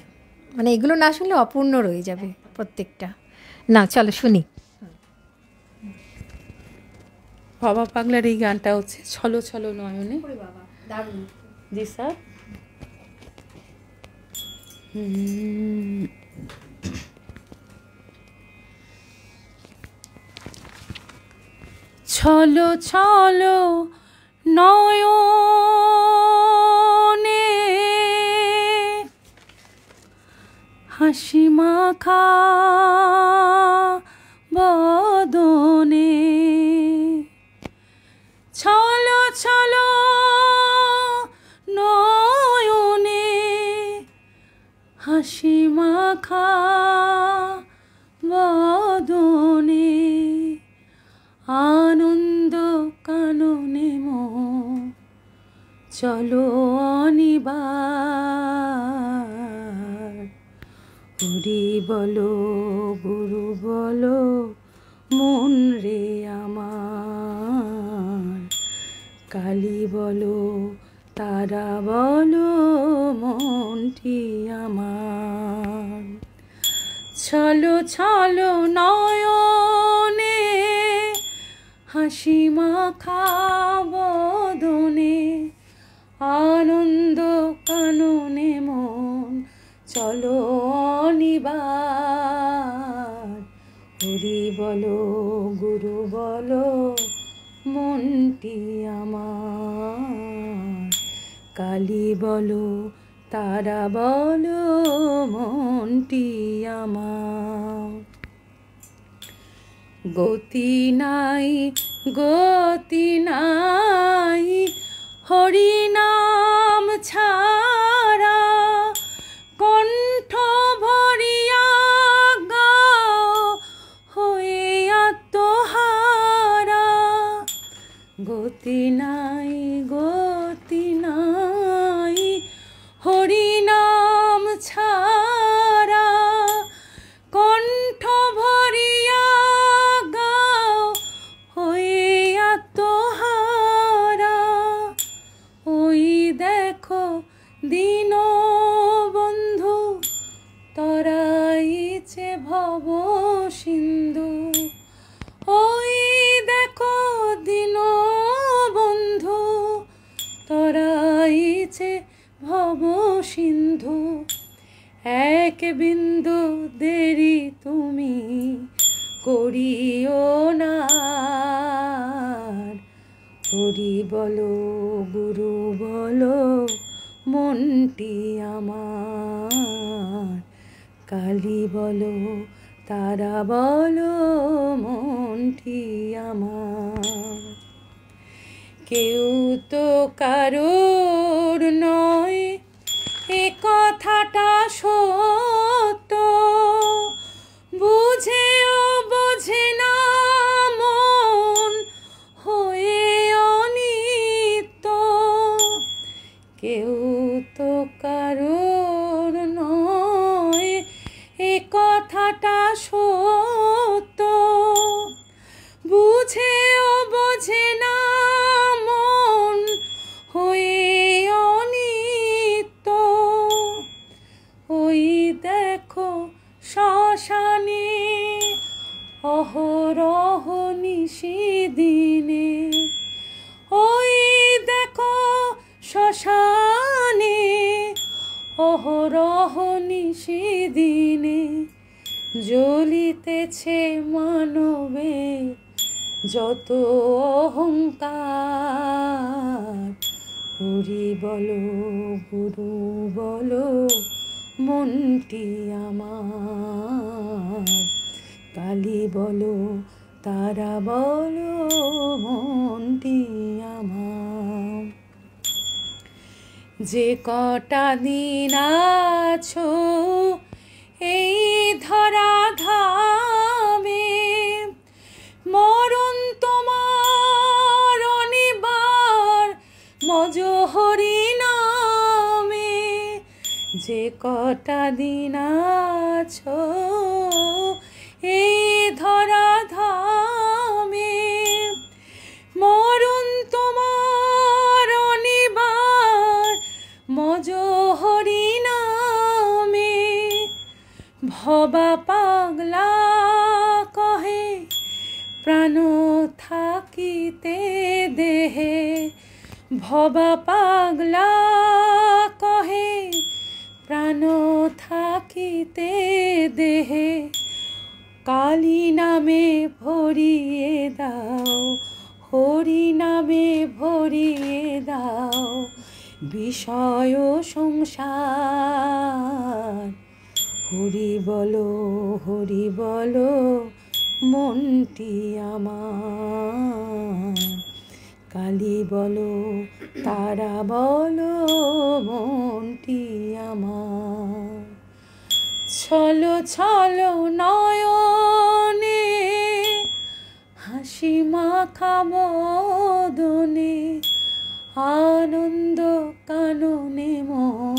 মানে এগুলো না শুনলে অপূর্ণ রয়ে যাবে প্রত্যেকটা। না, চলো শুনি। বাবা পাগলার এই গানটা হচ্ছে ছলো ছলো নয়নে। দারুণ। জি স্যার। ছলো ছলো নয়নে হাসি মাখা বদনে, ছলো ছলো নয়নে হাসি মাখা বদনে, আনন্দ কাননে চলো অনিবার, হরি বলো গুরু বলো মন রে আমার, কালী বলো তারা বলো মনটি আমার। ছলো ছলো নয়নে হাসি মাখা বদনে, আনন্দ কাননে মন চলো অনিবার, হরি বলো গুরু বলো মনটি আমার। কালী বলো তারা বলো মনটি আমার। গতি নাই গতি নাই হরিনাম ছাড়া, কণ্ঠ ভরিয়া গাও হয়ে আত্মহারা। গতি নাই গতি নাই হরিনাম ছাড়া, কণ্ঠ ভরিয়া গাও হয়ে আত্মহারা। ওই দেখো দীনবন্ধু তরাইছে ভব সিন্ধু। ওই দেখো দীনবন্ধু তরাইছে ভব সিন্ধু। এক বিন্দু দেরি তুমি করিও না, হরি বলো গুরু বলো মনটি আমার। কালী বলো তারা বলো মনটি আমার। কেউ তো কারোর নয় এ কথাটা সত্য, বুঝেও বোঝে না মন হয়ে অনিত্য। কেউ তো কারোর নয় এ কথাটা সত্য, বুঝেও বোঝে না মন হয়ে অনিত্য। ওই দেখো শ্মশানে অহরহ নিশিদিনে, ওই দেখো শ্মশানে অহরহ নিশিদিনে, জ্বলিতেছে মানবে যত অহংকার। হরি বলো গুরু বলো মনটি আমার। কালী বলো তারা বলো মনটি আমার। যে কটা দিন আছো এই ধরা ধামে, মরণ তোমার অনিবার মজ হরি নামে। যে কটা দিন আছো এই ধরা ধামে, মরণ তোমার অনিবার মজ হরি নামে। ভবা পাগলা কহে প্রাণ থাকিতে দেহে, ভবা পাগলা কহে প্রাণ থাকিতে দেহে। কালী নামে ভরিয়ে দাও হরি নামে ভরিয়ে দাও বিষয় সংসার। হরি বলো মনটি আমার। কালী বলো তারা বলো মনটি আমার। ছলো ছলো নয়নে হাসি মাখা বদনে, আনন্দ কাননে মন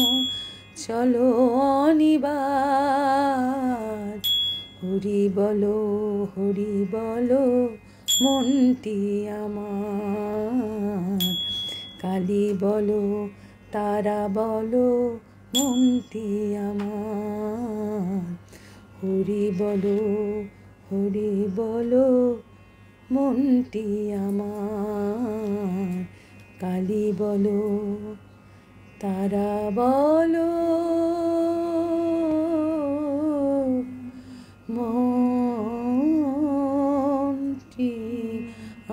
চলো অনিবার। হরি বলো মনটি আমার। কালী বলো তারা বলো মনটি আমার। হরি বলো মনটি আমার। কালী বলো তারা বলো মনটি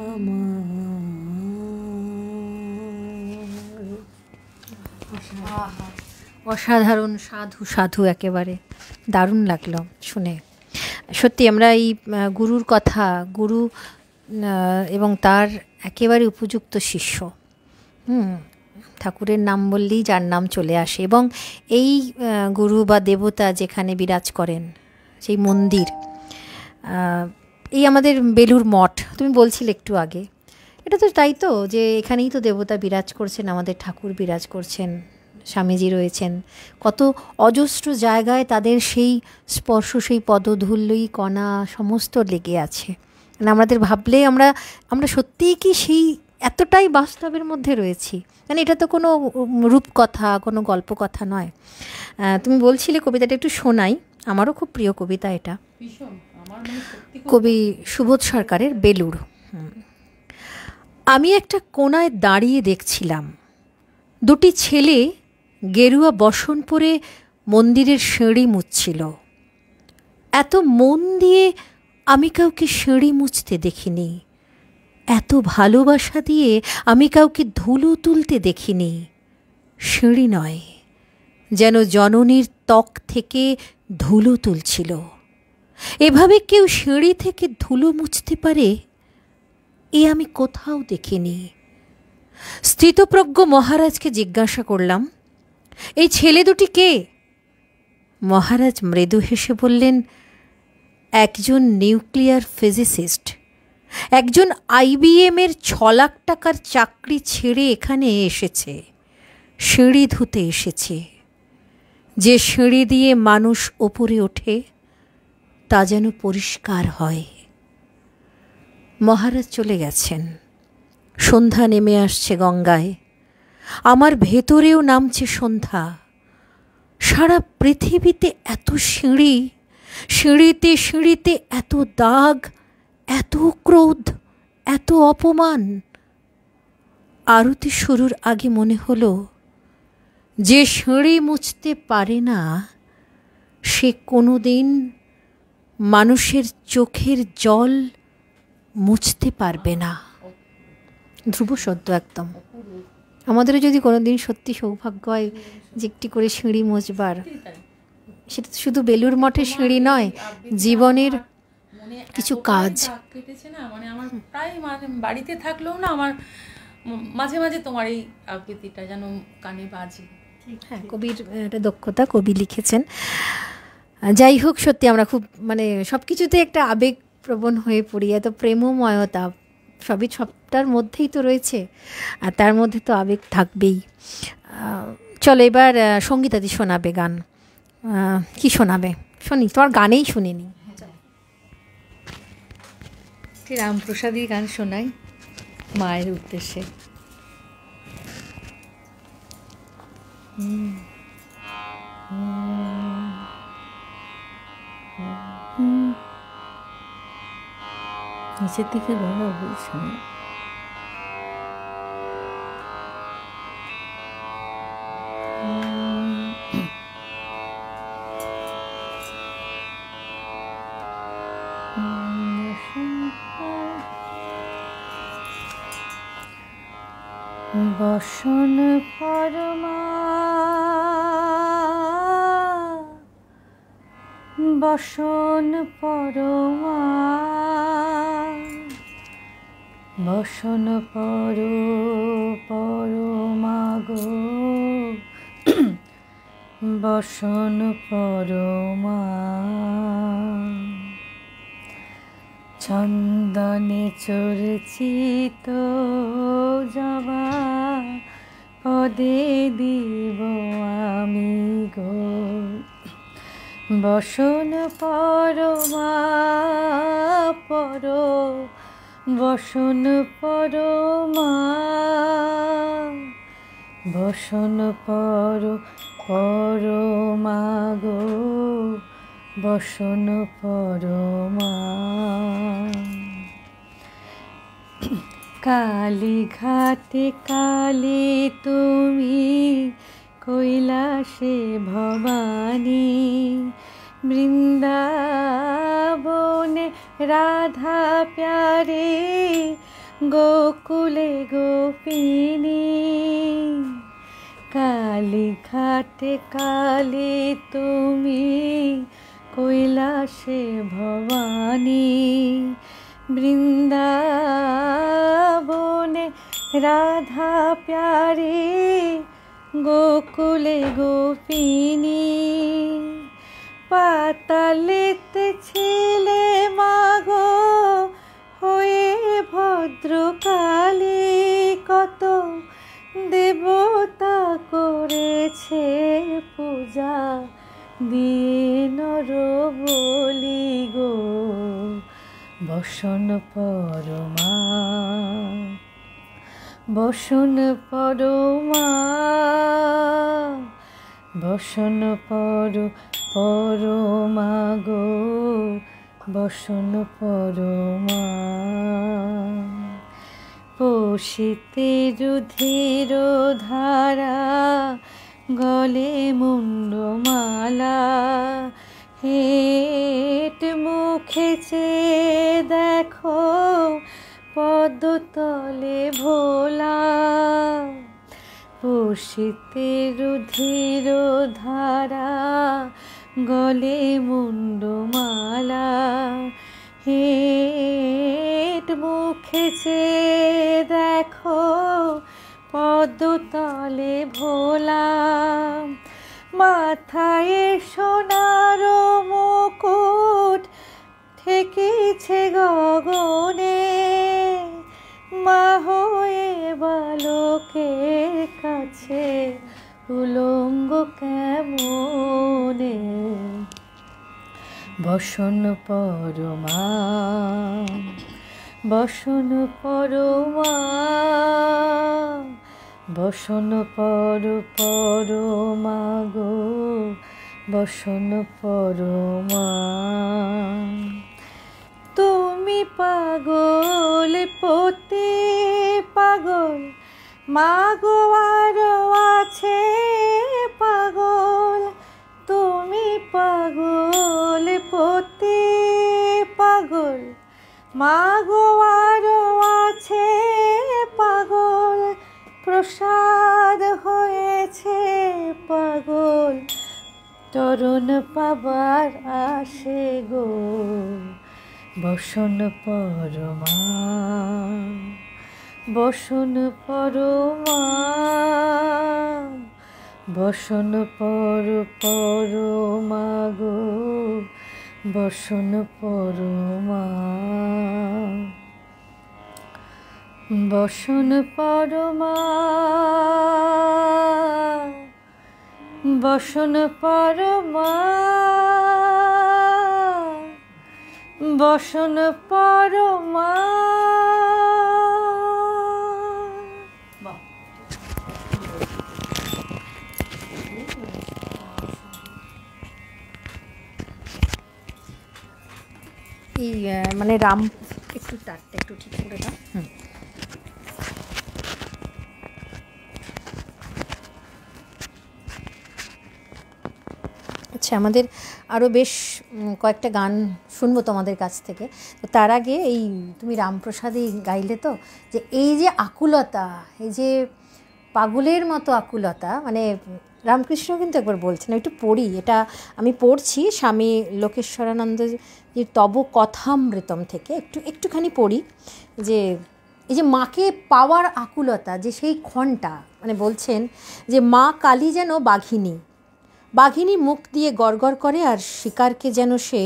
আমার। আহা, অসাধারণ, সাধু সাধু, একেবারে দারুণ লাগলো শুনে। সত্যি আমরা এই গুরুর কথা, গুরু এবং তার একেবারে উপযুক্ত শিষ্য, ঠাকুরের নাম বললেই যার নাম চলে আসে। এবং এই গুরু বা দেবতা যেখানে বিরাজ করেন, সেই মন্দির, এই আমাদের বেলুড় মঠ, তুমি বলছিলে একটু আগে, এটা তো তাই তো, যে এখানেই তো দেবতা বিরাজ করছেন, আমাদের ঠাকুর বিরাজ করছেন, স্বামীজি রয়েছেন, কত অজস্র জায়গায় তাদের সেই স্পর্শ, সেই পদধূলি কণা সমস্ত লেগে আছে। মানে আমাদের ভাবলে আমরা সত্যিই কি সেই এতটাই বাস্তবের মধ্যে রয়েছি। মানে এটা তো কোনো রূপকথা, কোনো গল্প কথা নয়। তুমি বলছিলে কবিতাটা একটু শোনাই, আমারও খুব প্রিয় কবিতা এটা, কবি সুবোধ সরকারের বেলুড়। আমি একটা কোণায় দাঁড়িয়ে দেখছিলাম, দুটি ছেলে গেরুয়া বসন পরে মন্দিরের সিঁড়ি মুছছিল। এত মন দিয়ে আমি কাউকে সিঁড়ি মুছতে দেখিনি, এত ভালোবাসা দিয়ে আমি কাউকে ধুলো তুলতে দেখিনি। সিঁড়ি নয়, যেন জননীর ত্বক থেকে ধুলো তুলছিল। এভাবে কেউ সিঁড়ি থেকে ধুলো মুছতে পারে এ আমি কোথাও দেখিনি। স্থিতপ্রজ্ঞ মহারাজকে জিজ্ঞাসা করলাম, এই ছেলে দুটি কে? মহারাজ মৃদু হেসে বললেন, একজন নিউক্লিয়ার ফিজিসিস্ট, একজন IBM-এর 6 লাখ টাকার চাকরি ছেড়ে এখানে এসেছে, সিঁড়ি ধুতে এসেছে। যে সিঁড়ি দিয়ে মানুষ ওপরে ওঠে তা যেন পরিষ্কার হয়। মহারাজ চলে গেছেন, সন্ধ্যা নেমে আসছে গঙ্গায়, আমার ভেতরেও নামছে সন্ধ্যা। সারা পৃথিবীতে এত সিঁড়ি, সিঁড়িতে সিঁড়িতে এত দাগ, এত ক্রোধ, এত অপমান। আরতি শুরুর আগে মনে হলো, যে সিঁড়ি মুছতে পারে না সে কোনো দিন মানুষের চোখের জল মুছতে পারবে না। ধ্রুব সত্য একদম। আমাদেরও যদি কোনো দিন সত্যি সৌভাগ্য হয় যে একটি করে সিঁড়ি মুছবার, সেটা তো শুধু বেলুড় মঠের সিঁড়ি নয়, জীবনের কিছু কাজ কেটেছে না। মানে আমার প্রায় বাড়িতে থাকলেও না, আমার মাঝে মাঝে তোমার এই আবৃত্তিটা যেন কানে বাজে। হ্যাঁ, কবির একটা দক্ষতা, কবি লিখেছেন। যাই হোক, সত্যি আমরা খুব মানে সব কিছুতে একটা আবেগপ্রবণ হয়ে পড়ি, এত প্রেমময়তা সবটার মধ্যেই তো রয়েছে, আর তার মধ্যে তো আবেগ থাকবেই। চলো এবার সঙ্গীতাদি শোনাবে গান। কি শোনাবে? শুনি, তোমার গানেই শুনিনি। রামপ্রসাদী গান শোনাই মায়ের উদ্দেশ্যে। নিচের দিকে গলা বলছে না। বসন পরমা বসন পরমা বসন পরমা গো বসন পরমা চন্দনে চর্চিত জবা পদে দিব আমি গো বসন পরমা বসন পরমা বসন পরমা গো বসন পরমা কালীঘাটে কালী তুমি কৈলাসে ভবানী বৃন্দাবনে রাধা প্যারে গোকুলে গোপিনী কালীঘাটে কালী তুমি, কৈলাসে ভবানী, বৃন্দাবনে রাধা প্যারী, গোকুলে গোপিনী। পাতালেতে ছিলে মাগো হয়ে ভদ্রকালী, কত দেবতা করেছে পূজা দিয়ে নর বলি গো। বসন পরমা, বসন পরমা, বসন পরমা গো, বসন পরমা। পশিতে রুধির ধারা, গলে মুন্ডমালা, হেট মুখে চেয়ে দেখো পদতলে ভোলা। পশিতে রুধির ধারা, গলে মুন্ডমালা, হেট মুখে চেয়ে দেখো পদতলে ভোলা। মাথায় সোনার মুকুট ঠেকেছে গগনে, মা হয়ে বালকের কাছে উলঙ্গ কেমনে। বসন পরমা, বসন পরমা, বসন পরমা গো, বসন পরমা। তুমি পাগল পতি পাগল, মাগো আরো আছে পাগল। তুমি পাগল পতি পাগল, মাগো আরো আছে পাগল। প্রসাদ হয়েছে পাগল, তরুণ পাবার আসে গো। বসন পরমা, বসন পরমা, বসন পরমা গো, বসন পরমা। বসন পরমা, বসন পরমা, বসন পরমা। এই মানে রাম একটু তারটা একটু ঠিক করে দাও। আচ্ছা, আমাদের আরও বেশ কয়েকটা গান শুনবো তোমাদের কাছ থেকে। তো তার আগে এই তুমি রামপ্রসাদই গাইলে তো, যে এই যে আকুলতা, এই যে পাগলের মতো আকুলতা, মানে রামকৃষ্ণ কিন্তু একবার বলছেন, একটু পড়ি, এটা আমি পড়ছি স্বামী লোকেশ্বরানন্দজির তব কথামৃতম থেকে, একটুখানি পড়ি। যে এই যে মাকে পাওয়ার আকুলতা, যে সেই ক্ষণটা, মানে বলছেন যে মা কালী যেন বাঘিনী, বাঘিনী মুখ দিয়ে গড়গড় করে আর শিকারকে যেন সে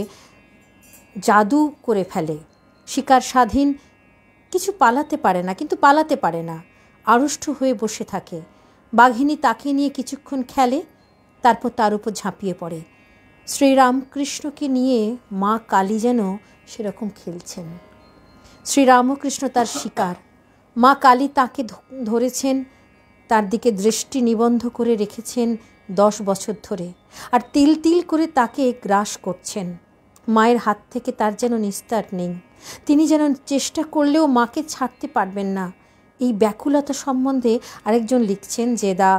জাদু করে ফেলে। শিকার স্বাধীন, কিছু পালাতে পারে না, কিন্তু পালাতে পারে না, আড়ষ্ট হয়ে বসে থাকে। বাঘিনী তাকে নিয়ে কিছুক্ষণ খেলে, তারপর তার উপর ঝাঁপিয়ে পড়ে। শ্রীরামকৃষ্ণকে নিয়ে মা কালী যেন সেরকম খেলছেন। শ্রীরামকৃষ্ণ তার শিকার, মা কালী তাকে ধরেছেন, তার দিকে দৃষ্টি নিবন্ধ করে রেখেছেন 10 বছর ধরে, আর তিল তিল করে তাকে গ্রাস করছেন। মায়ের হাত থেকে তার যেন নিস্তার নেই, তিনি যেন চেষ্টা করলেও মাকে ছাড়তে পারবেন না। এই ব্যাকুলতা সম্বন্ধে আরেকজন লিখছেন যে দ্য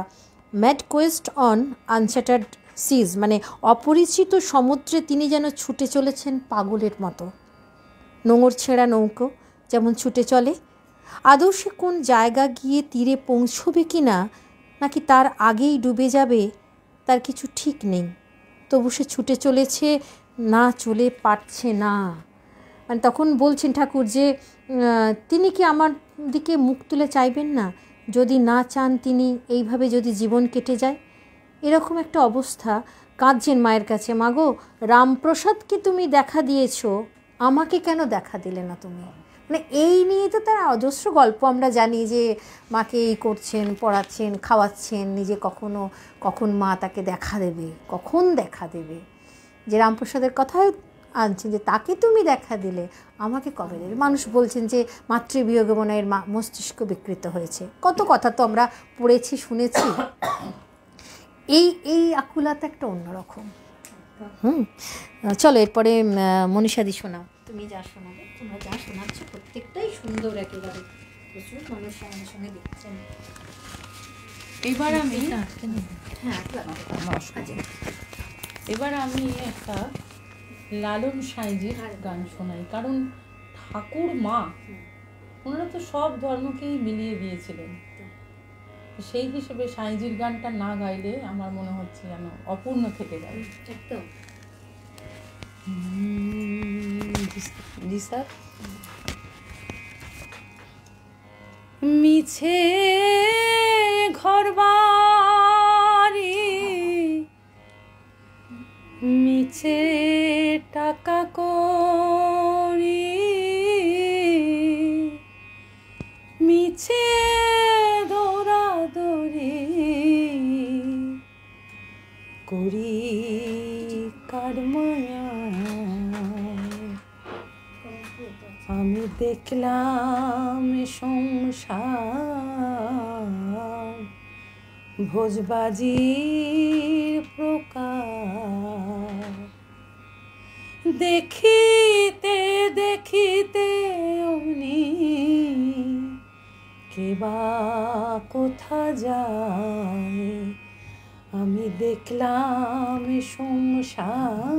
ম্যাড কোয়েস্ট অন আনচার্টার্ড সিজ, মানে অপরিচিত সমুদ্রে তিনি যেন ছুটে চলেছেন পাগলের মতো। নোঙর ছেঁড়া নৌকো যেমন ছুটে চলে, আদৌ সে কোন জায়গা গিয়ে তীরে পৌঁছবে কি না নাকি তার আগেই ডুবে যাবে তার কিছু ঠিক নেই, তবু সে ছুটে চলেছে, না চলে পারছে না। মানে তখন বলছেন ঠাকুর যে তিনি কি আমার দিকে মুখ তুলে চাইবেন না? যদি না চান তিনি, এইভাবে যদি জীবন কেটে যায়, এরকম একটা অবস্থা। কাঁদছেন মায়ের কাছে, মাগো রামপ্রসাদকে তুমি দেখা দিয়েছো, আমাকে কেন দেখা দিলে না তুমি? মানে এই নিয়ে তো তার অজস্র গল্প আমরা জানি, যে মাকে এই করছেন, পড়াচ্ছেন, খাওয়াচ্ছেন, নিজে কখন মা তাকে দেখা দেবে, কখন দেখা দেবে। যে রামপ্রসাদের কথাও আনছেন যে তাকে তুমি দেখা দিলে, আমাকে কবে দেবে? মানুষ বলছেন যে মাতৃবিয়োগে মনে এর মস্তিষ্ক বিকৃত হয়েছে। কত কথা তো আমরা পড়েছি, শুনেছি। এই আকুলাতে একটা অন্যরকম। চলো এরপরে মনীষাদি শোনাও, তুমি যা শোনাবে, তোমরা যা শোনাচ্ছ প্রত্যেকটাই সুন্দর, একেবারে প্রচুর মানুষ আমার সঙ্গে দেখছেন। এবার আমি হ্যাঁ, আমি একটা লালন সাঁইজির গান শোনাই, কারণ ঠাকুর মা ওনারা তো সব ধর্মকেই মিলিয়ে দিয়েছিলেন, সেই হিসেবে সাঁইজির গানটা না গাইলে আমার মনে হচ্ছে যেন অপূর্ণ থেকে যাবে। একদম। জি স্যার। মিছে ঘরবাড়ি, মিছে টাকা করি, মিছে দৌড়াদৌড়ি করি কার মায়া, আমি দেখলাম সংসার ভোজবাজির প্রকার, দেখিতে দেখিতে অমনি কে বা কোথা যায়, আমি দেখলাম সংসার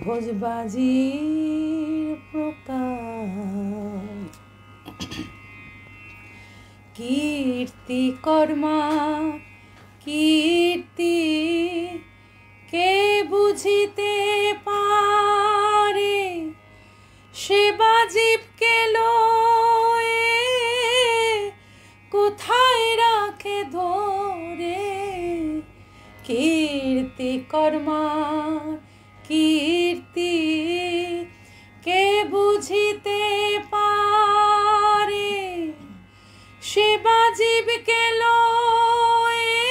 ভোজবাজির প্রকার। কীর্তি কর্মা কীর্তি কে বুঝিতে পারে, সেবা জীবকে লয়ে কোথায় রাখে ধরে, কীর্তি কর্মা কীর্তি কে বুঝিতে পারে, সেবা জীবকে লয়ে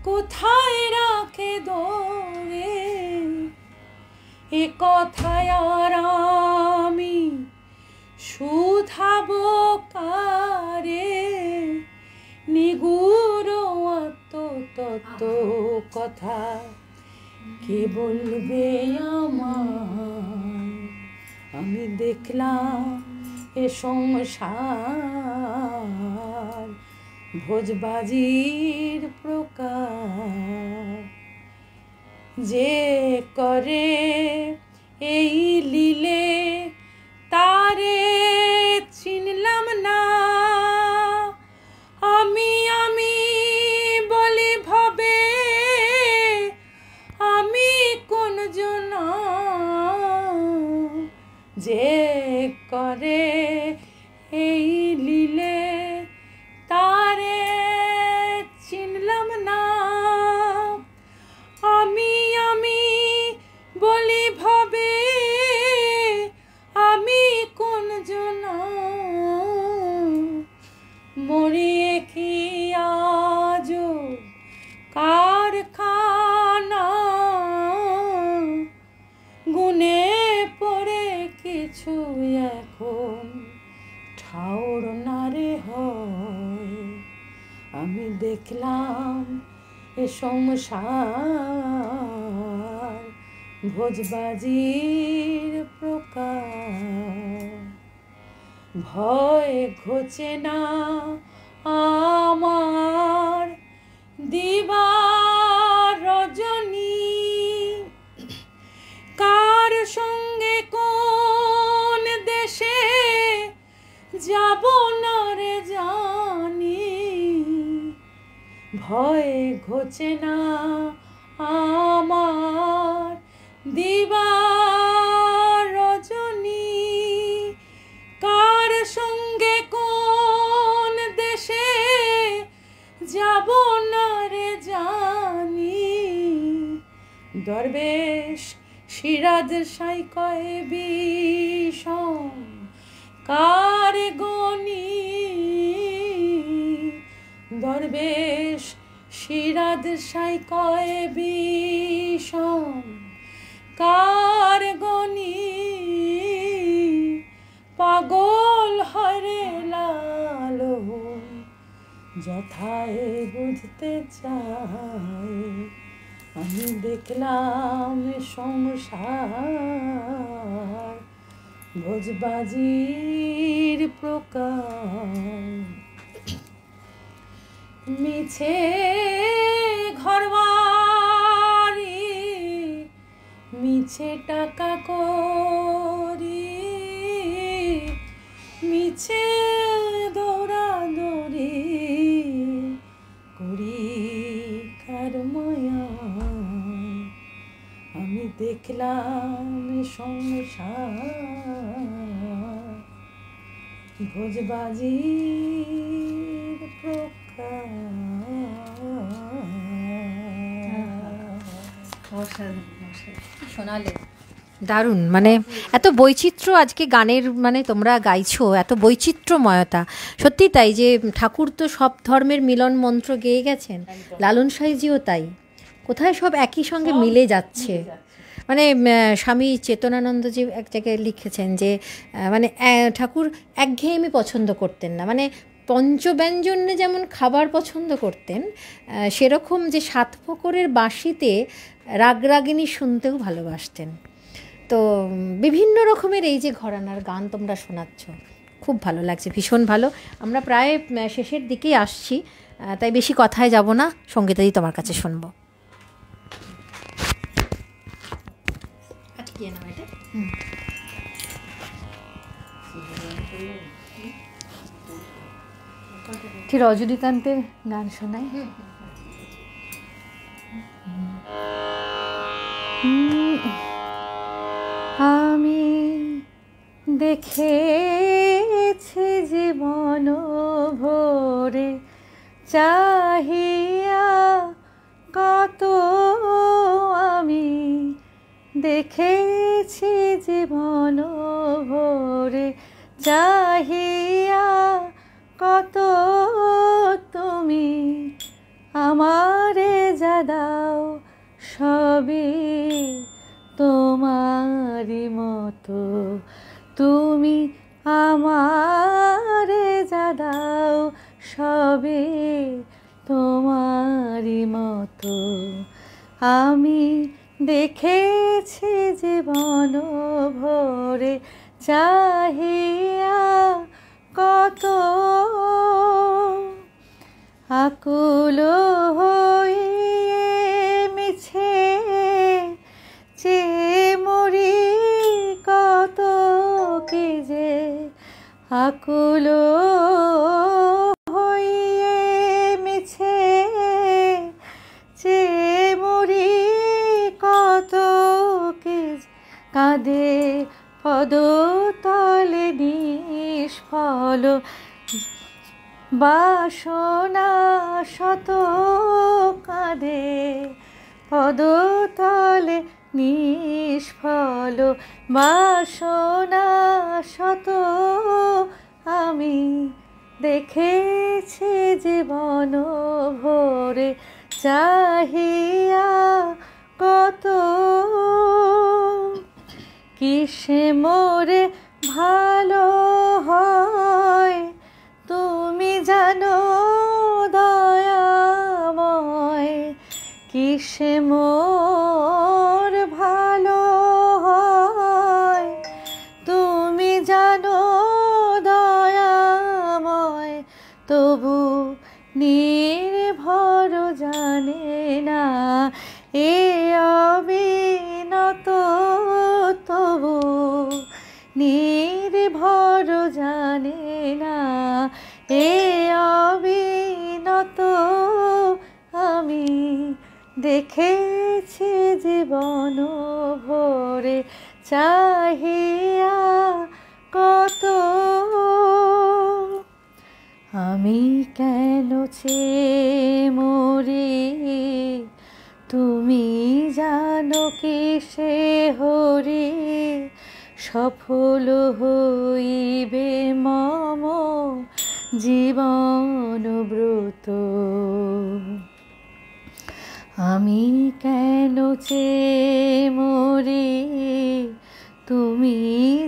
কোথায় রাখে ধরে, এ কথায় আর আমি শুধাব কারে, নিগুড় আত্মতত্ত্ব কথা কে বলবে আমায়, আমি দেখলাম এ সংসার ভোজবাজির প্রকার, যে করে এই লীলে তারে চিনলাম না, আমি বলি ভবে আমি কোন জনা, যে করে এই লীলে তারে চিনলাম না, আমি বলি ভবে আমি কোন জনা, মরিয়ে কি আজো কারখানা, গুনে পড়ে কিছু এখন ঠাউর না রে হয়, আমি দেখলাম এ সংসার ভোজবাজির প্রকার, ভয় ঘোচে না আমার দিবার রজনী, কার সঙ্গে কোন দেশে যাব না রে জানি, ভয়ে ঘোচে না আমার দিবার রজনী, কার সঙ্গে কোন দেশে যাব না রে জানি। দরবেশ সিরাজ সাই কয় বিষম কার গনি, দরবেশ সিরাজ সাই কয় বিষম কার গনি। পাগল হরে লালন যথায় বুঝতে চাই, আমি দেখলাম সংসার ভোজবাজির প্রকার। মিছে ঘরবাড়ি মিছে টাকা করি, মিছে দৌড়াদৌড়ি করি কার মায়া। আমি দেখলাম সংসার ভোজবাজির প্রকার। শোনালে দারুণ, মানে এত বৈচিত্র্য আজকে গানের, মানে তোমরা গাইছো এত বৈচিত্র্যময়তা। সত্যি তাই যে ঠাকুর তো সব ধর্মের মিলন মন্ত্র গেয়ে গেছেন, লালন সাঁইজিও তাই, কোথায় সব একই সঙ্গে মিলে যাচ্ছে। মানে স্বামী চেতনানন্দজি এক জায়গায় লিখেছেন যে মানে ঠাকুর একঘেয়েমি পছন্দ করতেন না, মানে পঞ্চব্যঞ্জনে যেমন খাবার পছন্দ করতেন, সেরকম যে সাত ফকরের বাঁশিতে রাগরাগিনী শুনতেও ভালোবাসতেন। তো বিভিন্ন রকমের এই যে ঘরানার গান তোমরা শোনাচ্ছ, খুব ভালো লাগছে, ভীষণ ভালো। আমরা প্রায় শেষের দিকেই আসছি, তাই বেশি কথায় যাব না, সঙ্গীতাদি তোমার কাছে শুনবো। আটকিয়ে নাও এটা। ঠিক রজনীকান্তের গান শোনাই। আমি দেখেছি জীবন ভরে চাহিয়া কত, আমি দেখেছি জীবন ভরে চাহিয়া কত, তুমি আমারে যা দাও সবই তোমারই মতো, তুমি আমারে যা দাও সবই তোমারই মতো। আমি দেখেছি জীবন ভরে চাহিয়া কত, আকুল হইয়ে মিছে যে মরি কত কি যে, আকুল হইয়ে মিছে যে মরি কত কি, কাঁদে পদতলে নিষ্ফল বাসনা শত, কাঁদে পদতলে নিষ্ফল বাসনা শত, আমি দেখেছি জীবন ভরে চাহিয়া কত, কিসে মোরে ভালো হয় তুমি জানো দয়াময়, কিসে মোর ভালো হয় তুমি জানো দয়াময়, তবু নির্ভর জানে না এ অবিনত, তবু নির্ভর জানে না এ অবিনত, দেখেছি জীবন ভরে চাহিয়া কত, আমি কেন চেয়ে মরি তুমি জানো কিসে হরি, সফল হইবে মম জীবন ব্রত। আমি কেন চেয়ে মরি তুমি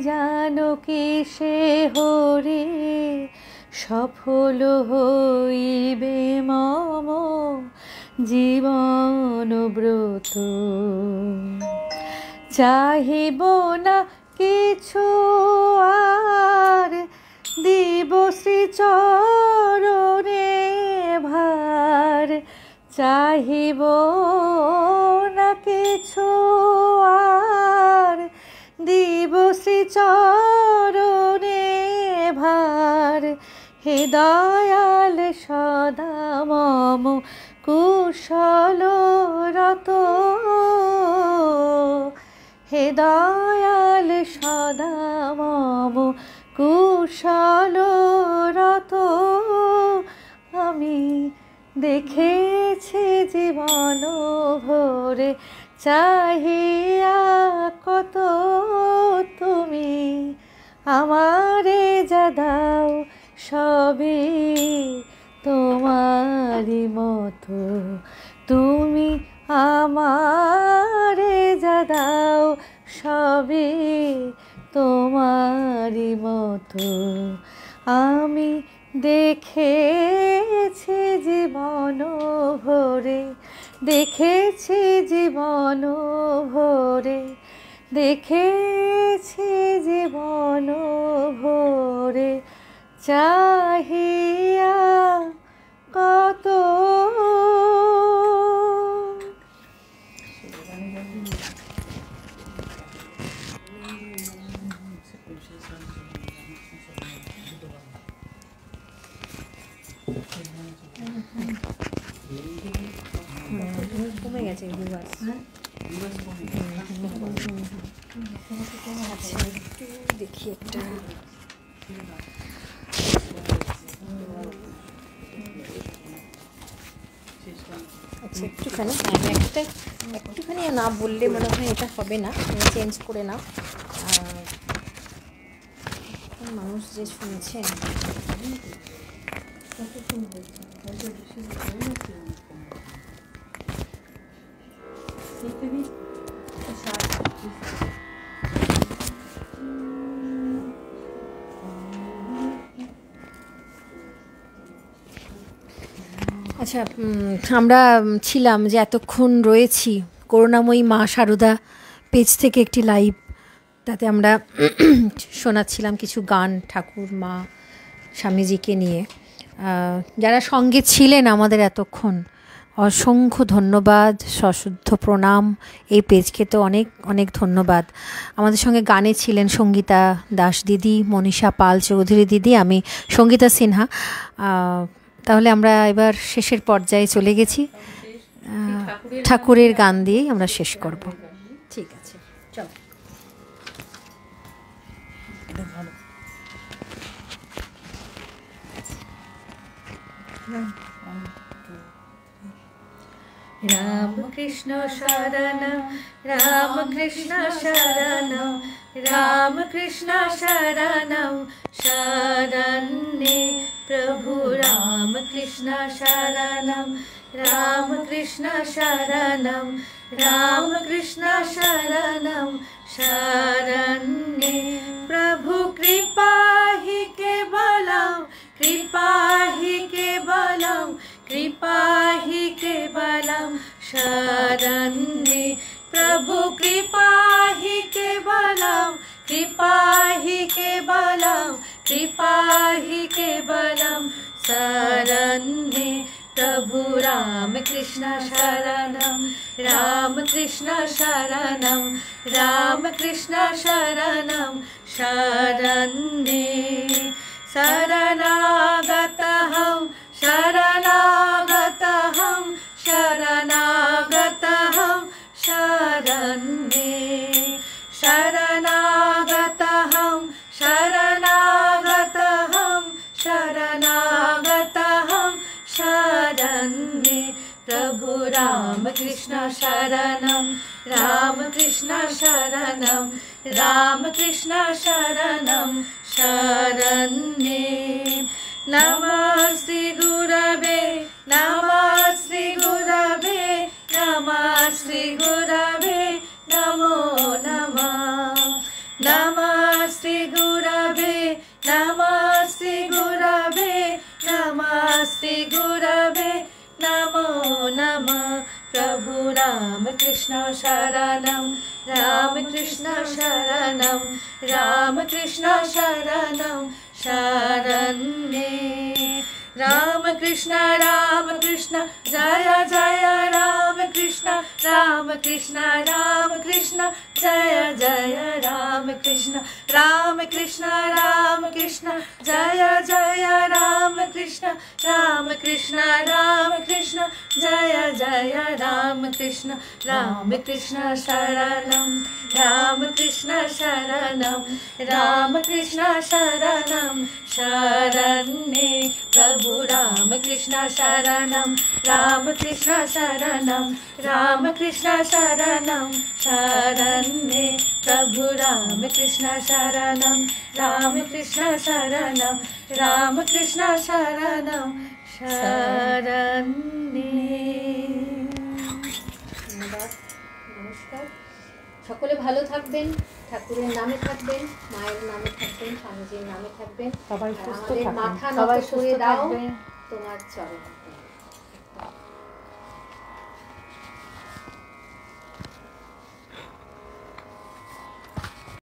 জানো কিসে হরি, সফল হইবে মম জীবন ব্রত। চাহিব না কিছু আর দিব শ্রীচরণে ভার, চাহিব না কিছু আর দিব শ্রীচরণে ভার, হে দয়াল সদা মম কুশল রত, হে দয়াল সদা মম কুশল রত। আমি দেখেছি জীবন ভরে চাহিয়া কত, তুমি আমারে যা দাও সবই তোমারই মতো, তুমি আমারে যা দাও সবই তোমারই মতো। আমি দেখেছি জীবন ভরে, দেখেছি জীবন ভরে, দেখেছি জীবন ভরে চাহিয়া কত। কমে গেছে দুবার। আচ্ছা একটু দেখি একটা, আচ্ছা একটুখানি, আমি একটুখানি না বললে মনে হয় এটা হবে না, চেঞ্জ করে নাও। মানুষ যে শুনছেন আচ্ছা, আমরা ছিলাম যে এতক্ষণ রয়েছি করুণাময়ী মা সারদা পেজ থেকে একটি লাইভ, তাতে আমরা শোনাচ্ছিলাম কিছু গান ঠাকুর মা স্বামীজিকে নিয়ে। যারা সঙ্গে ছিলেন আমাদের এতক্ষণ অসংখ্য ধন্যবাদ, সশুদ্ধ প্রণাম। এই পেজকে তো অনেক অনেক ধন্যবাদ। আমাদের সঙ্গে গানে ছিলেন সঙ্গীতা দাস দিদি, মনীষা পাল চৌধুরী দিদি, আমি সঙ্গীতা সিনহা। তাহলে আমরা এবার শেষের পর্যায়ে চলে গেছি, ঠাকুরের গান দিয়েই আমরা শেষ করব। ঠিক আছে, চলো। রাম কৃষ্ণ শরণ, রাম কৃষ্ণ শরণ, রাম কৃষ্ণ শরণ শরণ্যে প্রভু, রাম কৃষ্ণ শরণ, রাম কৃষ্ণ শরণ, রাম কৃষ্ণ শরণ শরণ্যে প্রভু, কৃপা হি কেবলম, কৃপা হি কেবলম, কৃপা হি কেবলম শরণ্যে প্রভু, কৃপা হি কেবলম, কৃপা হি কেবলম, কৃপা হি কেবলম শরণ্যে প্রভু, রাম কৃষ্ণ শরণম, রাম কৃষ্ণ শরণম, রাম কৃষ্ণ শরণম শরণ্যে শরণাগতহম, শরণাগতহম, শরণাগত प्रभु राम कृष्ण शरणं राम कृष्ण शरणं राम कृष्ण शरणं शरण्ये नमः श्री गुरवे नमः श्री गुरवे नमः श्री गुरवे नमो नमः नमः श्री गुरवे नमः श्री गुरवे नमः श्री गुरवे नमो नमः प्रभु राम कृष्ण शरणं राम कृष्ण शरणं राम कृष्ण शरणं शरण्ये राम कृष्ण जय जय राम कृष्ण जय जय राम कृष्ण जय जय राम कृष्ण जय जय राम कृष्ण शरणं राम कृष्ण शरणं शरण्ये प्रभु राम कृष्ण शरणं राम कृष्ण शरणं शरण्ये प्रभु राम कृष्ण शरणं राम कृष्ण शरणं शरण्ये। ধন্যবাদ, নমস্কার। সকলে ভালো থাকবেন, ঠাকুরের নামে থাকবেন, মায়ের নামে থাকবেন, স্বামীজির নামে থাকবেন। সবাই আর সুস্থ আমাদের থাকবেন, মাথা নত সবাই করে সুস্থ দাও থাকবেন। তোমার চরণে।